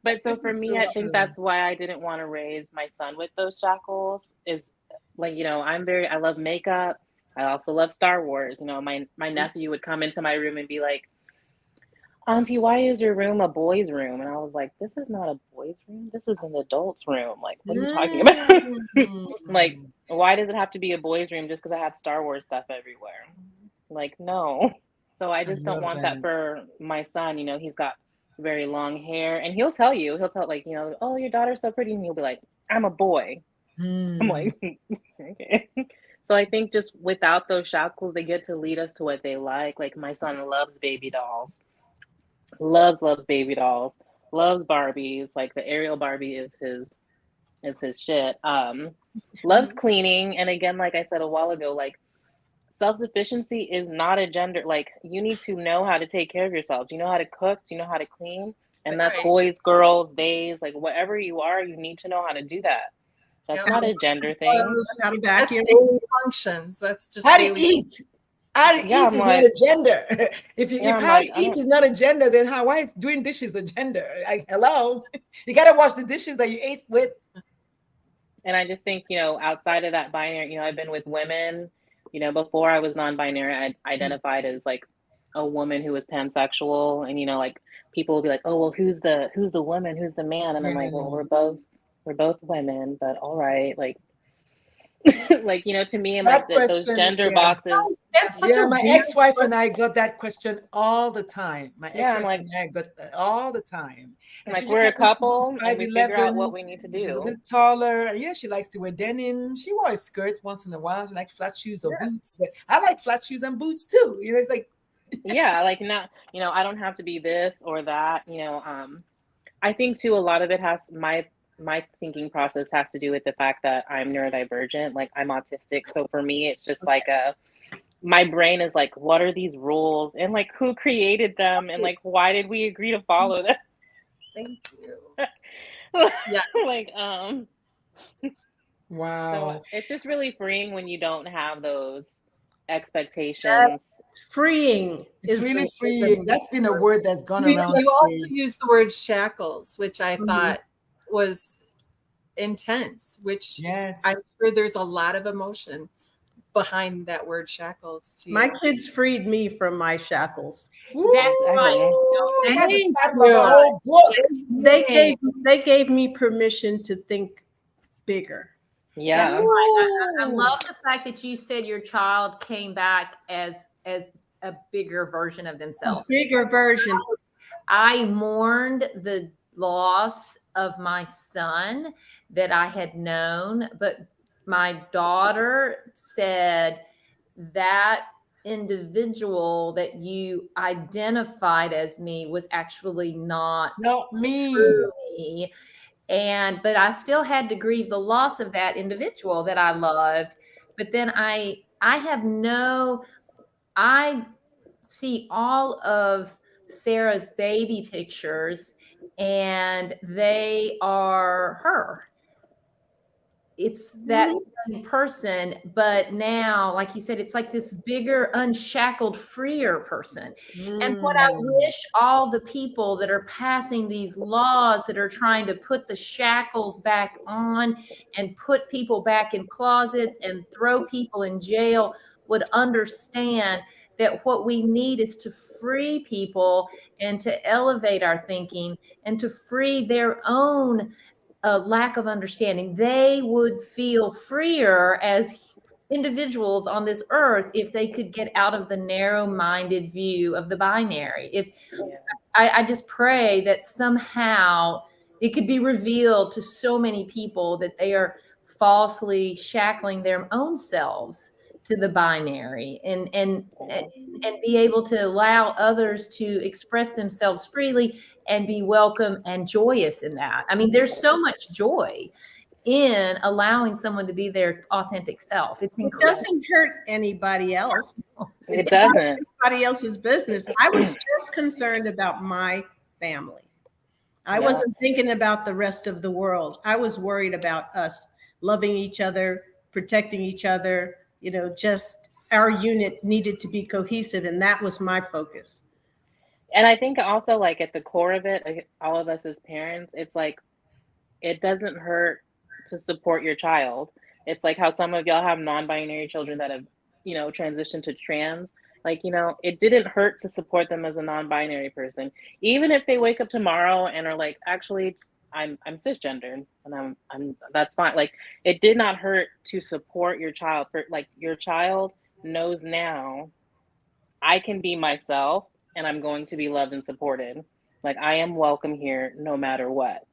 Speaker 2: But so for me, I think that's why I didn't want to raise my son with those shackles. Is like, I love makeup. I also love Star Wars. My nephew would come into my room and be like, Auntie, why is your room a boy's room? And I was like, this is not a boy's room. This is an adult's room. Like, what are you talking about? Like, why does it have to be a boy's room just because I have Star Wars stuff everywhere? Like, no. So I just don't want that for my son. He's got very long hair, and he'll tell like, oh, your daughter's so pretty, and he'll be like, I'm a boy. I'm
Speaker 1: Hmm.
Speaker 2: like, okay. So I think just without those shackles, they get to lead us to what they like. Like my son loves baby dolls, loves baby dolls, loves Barbies. Like the Ariel Barbie is his shit. Loves cleaning, and again, like I said a while ago, like self-sufficiency is not a gender. Like you need to know how to take care of yourself. Do you know how to cook? Do you know how to clean? And that's
Speaker 4: Right.
Speaker 2: boys, girls, days, like whatever you are, you need to know how to do that. That's
Speaker 4: Yep.
Speaker 2: not a gender thing.
Speaker 3: Clothes, how to
Speaker 4: That's
Speaker 3: vacuum.
Speaker 4: daily functions. That's just
Speaker 1: How to
Speaker 4: daily.
Speaker 1: eat. How to
Speaker 2: Yeah,
Speaker 1: eat
Speaker 2: I'm
Speaker 1: is not
Speaker 2: like,
Speaker 1: a gender. If how to
Speaker 2: I
Speaker 1: eat
Speaker 2: don't.
Speaker 1: is not a gender, then how why is doing dishes a gender? Like, hello, you gotta wash the dishes that you ate with.
Speaker 2: And I just think, outside of that binary, I've been with women, before I was non-binary, I identified as like a woman who was pansexual. And, like people will be like, oh, well, who's the woman? Who's the man? And I'm like, well,
Speaker 1: Yeah.
Speaker 2: we're both women, but all right. Like, like, to me, and
Speaker 1: That
Speaker 2: like those
Speaker 1: question,
Speaker 2: gender
Speaker 1: yeah.
Speaker 2: boxes.
Speaker 4: That's such
Speaker 1: Yeah,
Speaker 4: a
Speaker 1: my
Speaker 4: weird
Speaker 1: ex-wife and
Speaker 4: question.
Speaker 1: I got that question all the time. My
Speaker 2: Yeah, I'm
Speaker 1: ex-wife
Speaker 2: like,
Speaker 1: and I got that all the time. And she just
Speaker 2: we're a
Speaker 1: happens to be
Speaker 2: couple and we figure out what
Speaker 1: 5'11".
Speaker 2: we need to
Speaker 1: She's a
Speaker 2: do.
Speaker 1: bit taller. And yeah, she likes to wear denim. She wore a skirt once in a while. She likes flat shoes or
Speaker 4: Yeah.
Speaker 1: boots. But I like flat shoes and boots too. It's like,
Speaker 2: Yeah, like not, I don't have to be this or that, I think too a lot of it has my thinking process has to do with the fact that I'm neurodivergent, like I'm autistic. So for me it's just like my brain is like, what are these rules and like who created them and like why did we agree to follow them?
Speaker 4: Thank you. Yeah.
Speaker 2: Like so
Speaker 1: wow.
Speaker 2: it's just really freeing when you don't have those expectations.
Speaker 3: Freeing
Speaker 1: It's
Speaker 3: is
Speaker 1: really
Speaker 3: the
Speaker 1: freeing. That's been a word that's gone
Speaker 4: You,
Speaker 1: around
Speaker 4: you also
Speaker 1: today.
Speaker 4: used the word shackles, which I
Speaker 1: Mhm.
Speaker 4: thought was intense, which I'm
Speaker 1: Yes.
Speaker 4: sure there's a lot of emotion behind that word shackles to
Speaker 3: my
Speaker 4: you.
Speaker 3: kids freed me from my shackles.
Speaker 1: Woo!
Speaker 5: That's right.
Speaker 2: Exactly.
Speaker 1: That's the
Speaker 4: Thank
Speaker 1: title of a
Speaker 4: you.
Speaker 1: whole book.
Speaker 3: They
Speaker 4: Yay.
Speaker 3: gave me permission to think bigger.
Speaker 5: That's
Speaker 2: Yeah.
Speaker 5: right. I
Speaker 1: Woo!
Speaker 5: love the fact that you said your child came back as a bigger version of
Speaker 3: A
Speaker 5: themselves.
Speaker 3: bigger version.
Speaker 5: I mourned the loss of my son that I had known, but my daughter said that individual that you identified as me was actually not
Speaker 1: Not me.
Speaker 5: true me. But I still had to grieve the loss of that individual that I loved. But then I have no I see all of Sarah's baby pictures and they are her. It's that same person, but now, like you said, it's like this bigger, unshackled, freer person. And what I
Speaker 1: Mm.
Speaker 5: wish all the people that are passing these laws that are trying to put the shackles back on and put people back in closets and throw people in jail would understand that what we need is to free people and to elevate our thinking and to free their own a lack of understanding. They would feel freer as individuals on this earth if they could get out of the narrow-minded view of the binary. If
Speaker 2: Yeah.
Speaker 5: I just pray that somehow it could be revealed to so many people that they are falsely shackling their own selves to the binary and be able to allow others to express themselves freely and be welcome and joyous in that. I mean, there's so much joy in allowing someone to be their authentic self. It's
Speaker 3: It
Speaker 5: incredible.
Speaker 3: doesn't hurt anybody else.
Speaker 2: It
Speaker 3: It's not
Speaker 2: doesn't.
Speaker 3: anybody else's business. I was just concerned about my family. I
Speaker 2: Yeah.
Speaker 3: wasn't thinking about the rest of the world. I was worried about us loving each other, protecting each other. Just our unit needed to be cohesive, and that was my focus.
Speaker 2: And I think also like at the core of it, like all of us as parents, it's like it doesn't hurt to support your child. It's like how some of y'all have non-binary children that have, transitioned to trans. Like, it didn't hurt to support them as a non-binary person. Even if they wake up tomorrow and are like, actually, I'm cisgendered and I'm that's fine. Like it did not hurt to support your child. For like your child knows now I can be myself and I'm going to be loved and supported. Like, I am welcome here no matter what.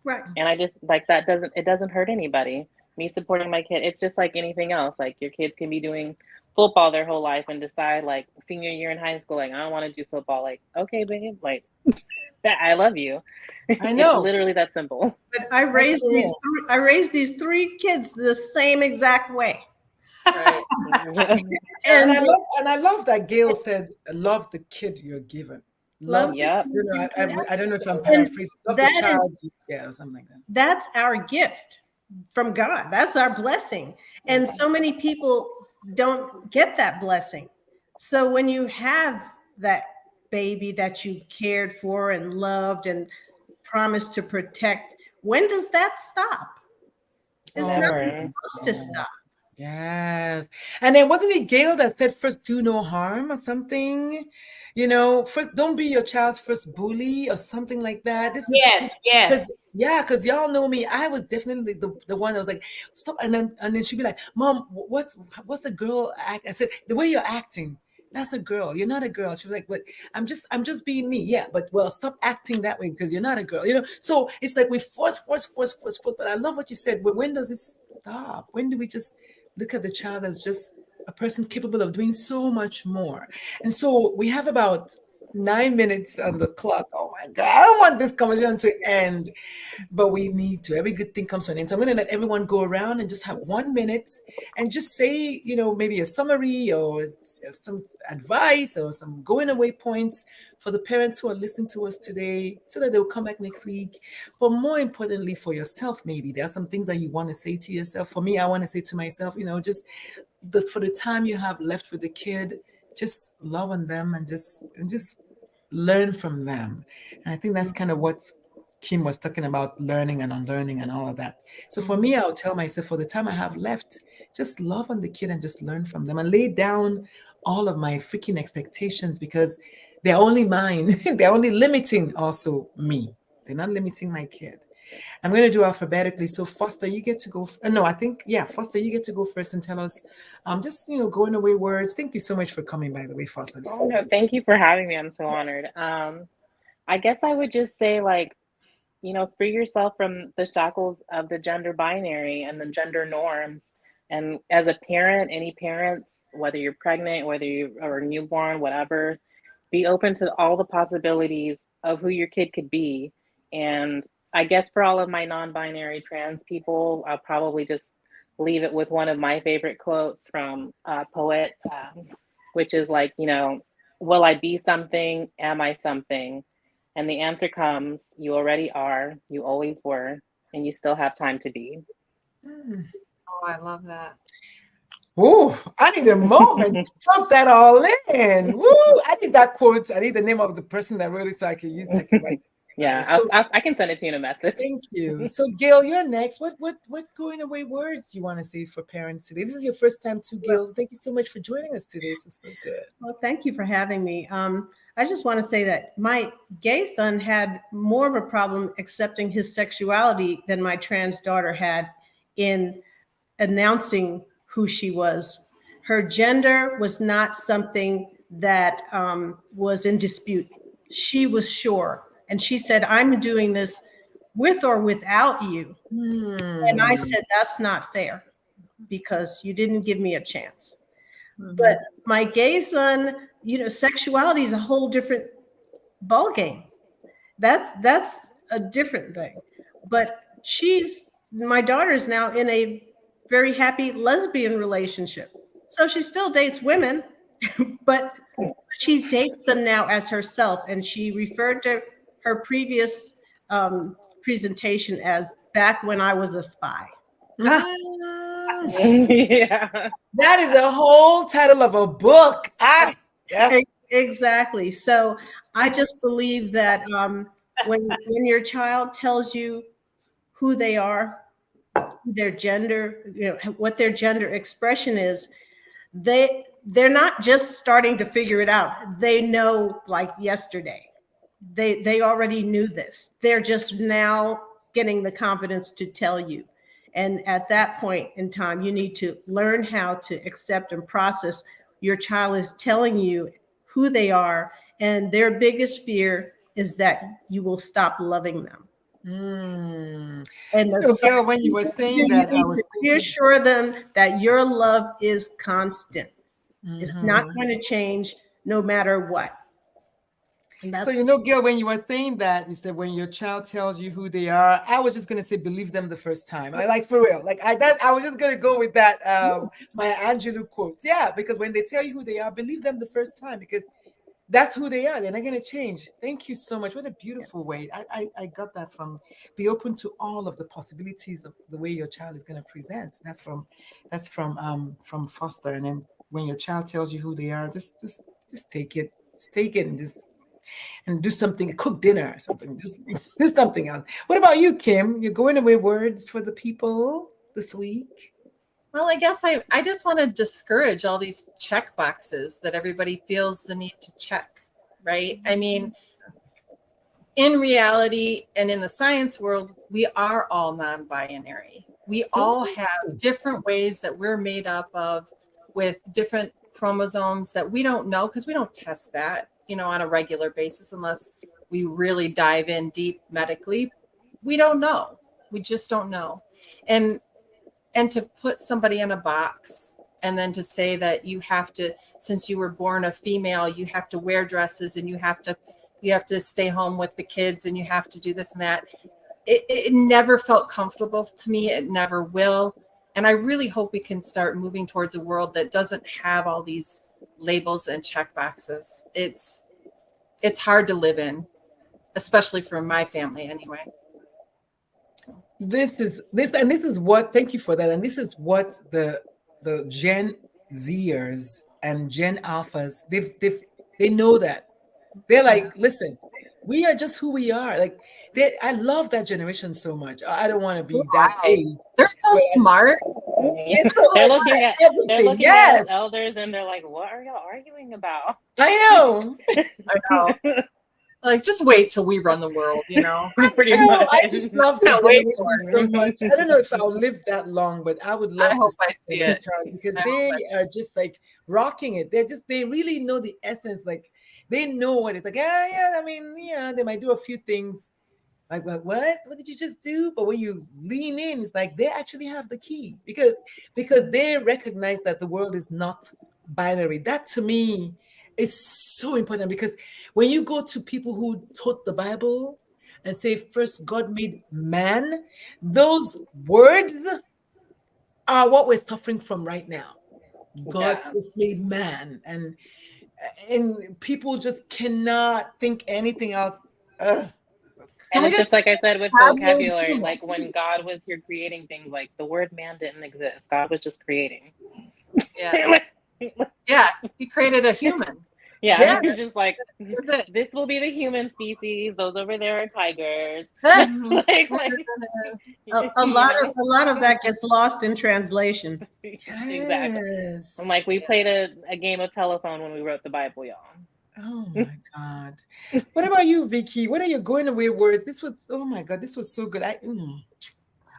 Speaker 3: Right.
Speaker 2: And I just like that doesn't hurt anybody. Me supporting my kid, it's just like anything else. Like your kids can be doing football their whole life and decide like senior year in high school, like I don't want to do football. Like, okay, babe, like that I love you.
Speaker 1: I
Speaker 2: It's
Speaker 1: know.
Speaker 2: literally that simple.
Speaker 3: But I raised these three kids the same exact way.
Speaker 4: Right.
Speaker 1: And
Speaker 3: And
Speaker 1: I love that Gail said, love the kid you're given. Love
Speaker 3: love
Speaker 1: the,
Speaker 3: the
Speaker 2: Yep.
Speaker 1: you know,
Speaker 3: kid.
Speaker 1: I don't know if I'm
Speaker 3: And
Speaker 1: paraphrasing. Love the
Speaker 3: that
Speaker 1: child
Speaker 3: is
Speaker 1: you get or something like that.
Speaker 3: that's our gift from God. That's our blessing. And so many people don't get that blessing. So when you have that baby that you cared for and loved and promised to protect, when does that stop? It's not
Speaker 2: Never.
Speaker 3: supposed to stop.
Speaker 1: Yes. And then wasn't it Gail that said first do no harm or something? You know, first don't be your child's first bully or something like that. This
Speaker 5: Yes, yes.
Speaker 1: because y'all know me. I was definitely the one that was like, stop. And then she'd be like, Mom, what's a girl act? I said, the way you're acting, that's a girl. You're not a girl. She was like, but I'm just being me. Yeah, but well, stop acting that way because you're not a girl. You know, so it's like we force. But I love what you said. But when does this stop? When do we just look at the child as just a person capable of doing so much more? And so we have about 9 minutes on the clock. Oh my God, I don't want this conversation to end, but we need to. Every good thing comes to an end. So I'm going to let everyone go around and just have 1 minute and just say, you know, maybe a summary or some advice or some going away points for the parents who are listening to us today so that they'll come back next week. But more importantly, for yourself, maybe there are some things that you want to say to yourself. For me, I want to say to myself, you know, just for the time you have left with the kid, just love on them and just learn from them. And I think that's kind of what Kim was talking about, learning and unlearning and all of that. So for me, I'll tell myself for the time I have left, just love on the kid and just learn from them and lay down all of my freaking expectations because they're only mine. They're only limiting also me. They're not limiting my kid. I'm going to do alphabetically. So Foster, you get to go. No, I think, yeah, Foster, you get to go first and tell us just, you know, going away words. Thank you so much for coming, by the way, Foster.
Speaker 2: Oh no, thank you for having me. I'm so honored. I guess I would just say like, you know, free yourself from the shackles of the gender binary and the gender norms. And as a parent, any parents, whether you're pregnant, whether you are newborn, whatever, be open to all the possibilities of who your kid could be. And I guess for all of my non-binary trans people, I'll probably just leave it with one of my favorite quotes from a poet, which is like, you know, will I be something? Am I something? And the answer comes, you already are, you always were, and you still have time to be.
Speaker 4: Oh, I love that.
Speaker 1: Ooh, I need a moment to soak that all in. Woo, I need that quote. I need the name of the person that wrote it so I can use that. I can write
Speaker 2: Yeah,
Speaker 1: so,
Speaker 2: I can send it to you in a message.
Speaker 1: thank you. So Gail, you're next. What going away words do you want to say for parents today? This is your first time too, Gail. Thank you so much for joining us today. This was so good.
Speaker 3: Well, thank you for having me. I just want to say that my gay son had more of a problem accepting his sexuality than my trans daughter had in announcing who she was. Her gender was not something that was in dispute. She was sure. And she said, I'm doing this with or without you. And I said, that's not fair because you didn't give me a chance. But my gay son, you know, sexuality is a whole different ballgame. That's a different thing. But my daughter is now in a very happy lesbian relationship. So she still dates women, but she dates them now as herself. And she referred to her previous presentation as back when I was a spy.
Speaker 2: Yeah.
Speaker 1: That is a whole title of a book. Yeah.
Speaker 3: Exactly. So I just believe that when your child tells you who they are, their gender, you know, what their gender expression is, they're not just starting to figure it out. They know like yesterday. They already knew this. They're just now getting the confidence to tell you. And at that point in time, you need to learn how to accept and process your child is telling you who they are. And their biggest fear is that you will stop loving them.
Speaker 1: Mm.
Speaker 3: And
Speaker 1: You know, Gail, when you were saying
Speaker 3: you
Speaker 1: that, I
Speaker 3: need
Speaker 1: was
Speaker 3: to
Speaker 1: thinking,
Speaker 3: reassure them that your love is constant. It's not
Speaker 1: Mhm.
Speaker 3: going to change no matter what. And
Speaker 1: So, you
Speaker 3: that's
Speaker 1: know, Gail, when you were saying that, you said when your child tells you who they are, I was just gonna say believe them the first time. I like for real. Like I was just gonna go with that Maya Angelou quote. Yeah, because when they tell you who they are, believe them the first time because that's who they are. They're not gonna change. Thank you so much. What a beautiful way. I got that from be open to all of the possibilities of the way your child is gonna present. That's from Foster. And then when your child tells you who they are, just take it. Just take it and do something, cook dinner or something. Just do something else. What about you, Kim? You're going away words for the people this week?
Speaker 4: Well, I guess I just want to discourage all these check boxes that everybody feels the need to check, right? I mean, in reality and in the science world, we are all non-binary. We all have different ways that we're made up of with different chromosomes that we don't know because we don't test that, on a regular basis unless we really dive in deep medically. We don't know. We just don't know. And to put somebody in a box and then to say that you have to, since you were born a female, you have to wear dresses and you have to stay home with the kids and you have to do this and that. It never felt comfortable to me. It never will. And I really hope we can start moving towards a world that doesn't have all these labels and check boxes. It's hard to live in, especially for my family anyway. So.
Speaker 1: This is what, thank you for that. And this is what the Gen Zers and Gen Alphas, they know that. They're like, listen, we are just who we are. Like I love that generation so much. I don't want to
Speaker 4: So
Speaker 1: be that age.
Speaker 4: They're so smart.
Speaker 1: They're so
Speaker 2: They're
Speaker 1: smart
Speaker 2: looking
Speaker 1: at
Speaker 2: at they're
Speaker 1: everything.
Speaker 2: looking at
Speaker 1: Yes,
Speaker 2: us elders and they're like, what are y'all arguing about?
Speaker 1: I know.
Speaker 4: I know. Like, just wait till we run the world,
Speaker 2: Pretty
Speaker 1: No,
Speaker 2: much.
Speaker 1: I just love
Speaker 4: Can't
Speaker 1: the
Speaker 4: wait
Speaker 1: generation
Speaker 4: for
Speaker 1: so much. I don't know if I'll live that long, but I would love
Speaker 4: I
Speaker 1: to
Speaker 4: hope I
Speaker 1: see
Speaker 4: see
Speaker 1: them
Speaker 4: it.
Speaker 1: because
Speaker 4: I
Speaker 1: they
Speaker 4: hope
Speaker 1: are just like rocking it. They really know the essence. Like they know what it's like. Yeah. I mean, yeah, they might do a few things like what did you just do? But when you lean in, it's like they actually have the key because they recognize that the world is not binary. That to me is so important because when you go to people who taught the Bible and say first God made man, those words are what we're suffering from right now. God
Speaker 2: Yeah.
Speaker 1: first made man, and people just cannot think anything else. Ugh.
Speaker 2: And it's just like I said with
Speaker 4: have no
Speaker 2: vocabulary,
Speaker 4: human?
Speaker 2: like when God was here creating things, like the word man didn't exist. God was just creating.
Speaker 4: Yeah. Yeah. He created a human.
Speaker 2: Yeah,
Speaker 1: Yeah.
Speaker 2: it's just like
Speaker 4: That's it.
Speaker 2: this will be the human species. Those over there are tigers.
Speaker 3: Mhm.
Speaker 2: You
Speaker 3: A lot of that gets lost in translation.
Speaker 2: Exactly.
Speaker 1: Yes.
Speaker 2: I'm like, we played a game of telephone when we wrote the Bible, y'all.
Speaker 1: Oh my God. What about you, Vickie? What are your going away words? This was, oh my God, this was so good.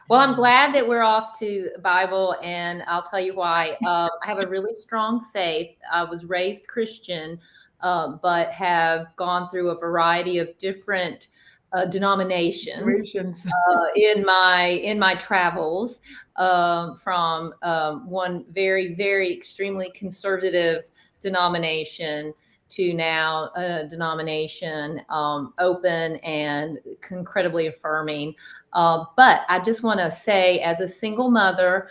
Speaker 5: Well, I'm glad that we're off to Bible, and I'll tell you why. I have a really strong faith. I was raised Christian, but have gone through a variety of different denominations in my travels, from one very, very extremely conservative denomination to now a denomination open and incredibly affirming. But I just want to say, as a single mother,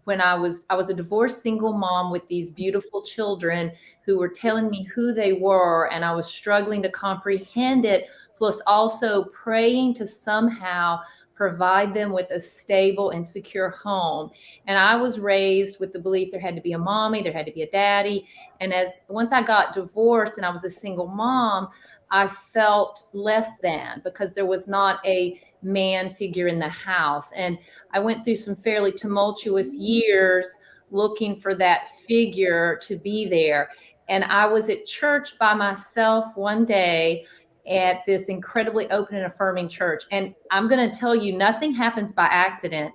Speaker 5: when I was a divorced single mom with these beautiful children who were telling me who they were, and I was struggling to comprehend it, plus also praying to somehow provide them with a stable and secure home. And I was raised with the belief there had to be a mommy, there had to be a daddy. And once I got divorced and I was a single mom, I felt less than because there was not a man figure in the house. And I went through some fairly tumultuous years looking for that figure to be there. And I was at church by myself one day at this incredibly open and affirming church. And I'm going to tell you, nothing happens by accident.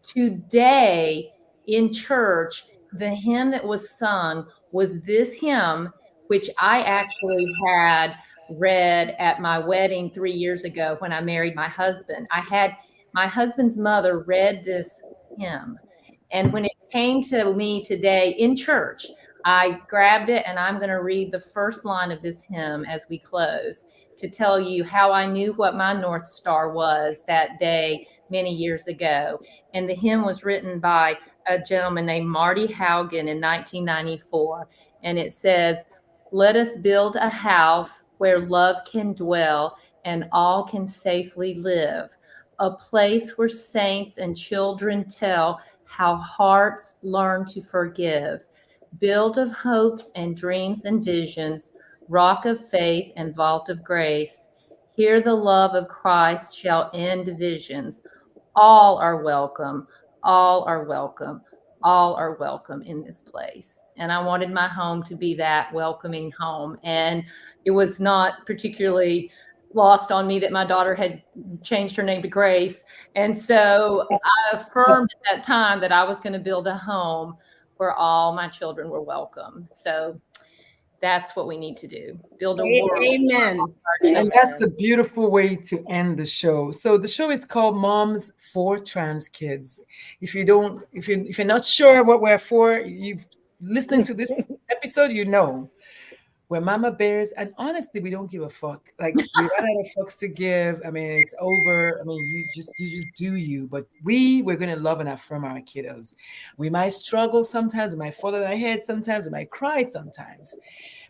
Speaker 5: Today in church, the hymn that was sung was this hymn, which I actually had read at my wedding 3 years ago when I married my husband. I had my husband's mother read this hymn. And when it came to me today in church, I grabbed it and I'm going to read the first line of this hymn as we close to tell you how I knew what my North Star was that day many years ago. And the hymn was written by a gentleman named Marty Haugen in 1994. And it says, "Let us build a house where love can dwell and all can safely live. A place where saints and children tell how hearts learn to forgive. Build of hopes and dreams and visions, rock of faith and vault of grace. Here the love of Christ shall end divisions. All are welcome, all are welcome, all are welcome in this place." And I wanted my home to be that welcoming home. And it was not particularly lost on me that my daughter had changed her name to Grace. And so I affirmed at that time that I was going to build a home where all my children were welcome. So that's what we need to do. Build a world.
Speaker 3: Amen.
Speaker 1: And that's a beautiful way to end the show. So the show is called Moms for Trans Kids. If you're not sure what we're for, you've listening to this episode, you know. We're mama bears, and honestly, we don't give a fuck. Like we run out of fucks to give. I mean, it's over. I mean, you just do you. But we're gonna love and affirm our kiddos. We might struggle sometimes, we might fall on our head sometimes, we might cry sometimes.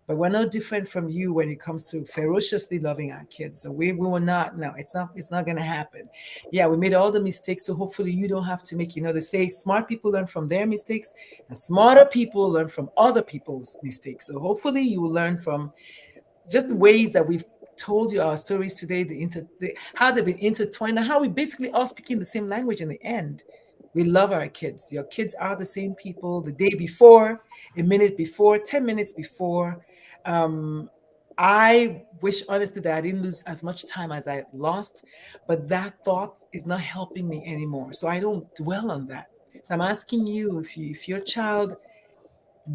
Speaker 1: But we're no different from you when it comes to ferociously loving our kids. So we will not. No, it's not gonna happen. Yeah, we made all the mistakes. So hopefully you don't have to make. They say smart people learn from their mistakes, and smarter people learn from other people's mistakes. So hopefully you will learn from just the ways that we've told you our stories today, how they've been intertwined, and how we basically all speaking the same language in the end. We love our kids. Your kids are the same people the day before, a minute before, 10 minutes before. I wish honestly that I didn't lose as much time as I lost, but that thought is not helping me anymore. So I don't dwell on that. So I'm asking you, if your child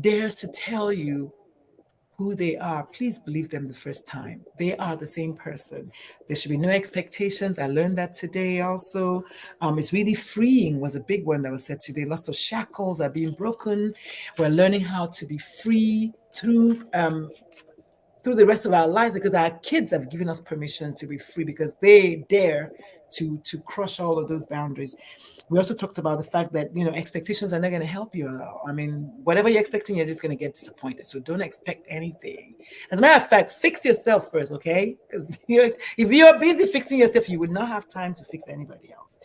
Speaker 1: dares to tell you who they are, please believe them the first time. They are the same person. There should be no expectations. I learned that today also. It's really freeing was a big one that was said today. Lots of shackles are being broken. We're learning how to be free through the rest of our lives, because our kids have given us permission to be free because they dare to crush all of those boundaries. We also talked about the fact that expectations are not going to help you at all. I mean, whatever you're expecting, you're just going to get disappointed. So don't expect anything. As a matter of fact, fix yourself first, okay? Because if you're busy fixing yourself, you would not have time to fix anybody else.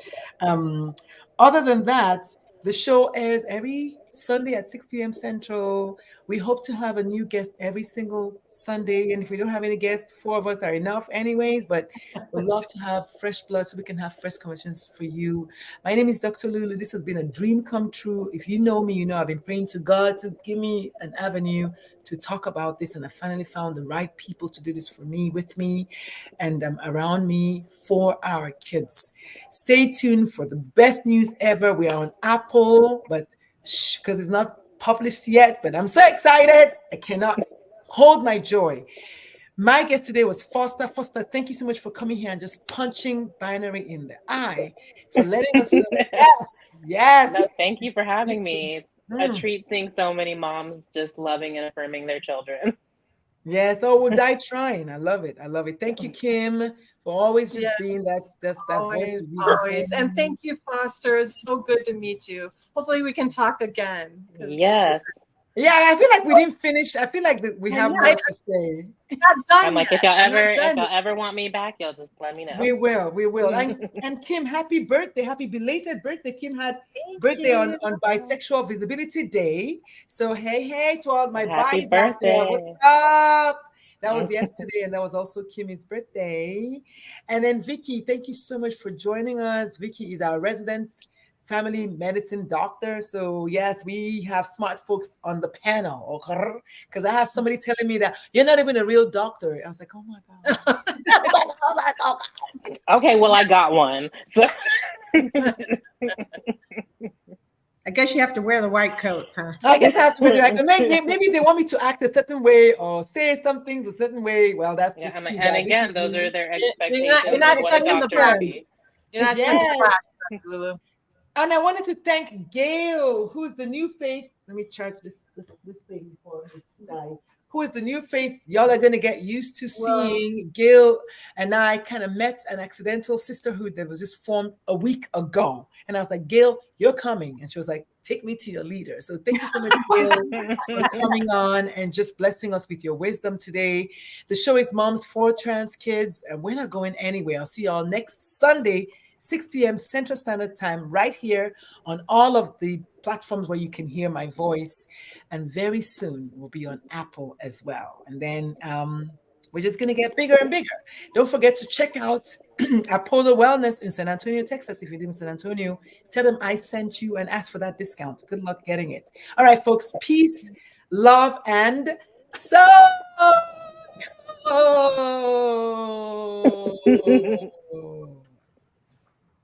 Speaker 1: Other than that, the show airs every Sunday at 6 p.m. Central. We hope to have a new guest every single Sunday. And if we don't have any guests, 4 of us are enough anyways. But we'd love to have fresh blood so we can have fresh conversations for you. My name is Dr. Lulu. This has been a dream come true. If you know me, I've been praying to God to give me an avenue to talk about this. And I finally found the right people to do this for me, with me, and around me for our kids. Stay tuned for the best news ever. We are on Apple, but because it's not published yet, but I'm so excited. I cannot hold my joy. My guest today was Foster. Foster, thank you so much for coming here and just punching binary in the eye, for letting us know. Yes.
Speaker 2: No, thank you for having me. It's a treat seeing so many moms just loving and affirming their children.
Speaker 1: Yes, we'll die trying. I love it. Thank you, Kim, for always just being that
Speaker 4: always. And thank you, Foster. It's so good to meet you. Hopefully we can talk again.
Speaker 2: Yes.
Speaker 1: Yeah, I feel like we didn't finish. I feel like we have more to say.
Speaker 4: Not done
Speaker 2: I'm like,
Speaker 4: yet.
Speaker 2: if y'all ever want me back, y'all just let me know.
Speaker 1: We will. And Kim, happy birthday, happy belated birthday. Kim had birthday on Bisexual Visibility Day. So hey to all my
Speaker 2: happy
Speaker 1: bis out there. What's up? That was yesterday, and that was also Kimmy's birthday. And then Vickie, thank you so much for joining us. Vickie is our resident family medicine doctor. So yes, we have smart folks on the panel. Because I have somebody telling me that you're not even a real doctor. I was like, oh my God.
Speaker 2: Okay, well, I got one. So
Speaker 3: I guess you have to wear the white coat, huh?
Speaker 1: I guess that's what maybe they want me to act a certain way or say some things a certain way. Well, that's
Speaker 2: Yeah,
Speaker 1: just too
Speaker 2: and
Speaker 1: bad. This
Speaker 2: again,
Speaker 1: is
Speaker 2: those
Speaker 1: me.
Speaker 2: are their
Speaker 4: You're
Speaker 2: expectations
Speaker 4: not
Speaker 2: of what a
Speaker 4: checking the
Speaker 2: doctor would
Speaker 4: box.
Speaker 2: be.
Speaker 4: You're not checking the
Speaker 1: Yes.
Speaker 4: box, Lulu.
Speaker 1: And I wanted to thank Gail, who is the new face. Let me charge this thing before I die. Who is the new face? Y'all are gonna get used to seeing. Gail and I kind of met an accidental sisterhood that was just formed a week ago. And I was like, Gail, you're coming. And she was like, take me to your leader. So thank you so much, Gail, for coming on and just blessing us with your wisdom today. The show is Moms for Trans Kids, and we're not going anywhere. I'll see y'all next Sunday, 6 p.m. Central Standard Time, right here on all of the platforms where you can hear my voice. And very soon we'll be on Apple as well. And then we're just going to get bigger and bigger. Don't forget to check out Apollo Wellness in San Antonio, Texas. If you live in San Antonio, tell them I sent you and ask for that discount. Good luck getting it. All right, folks. Peace, love, and so.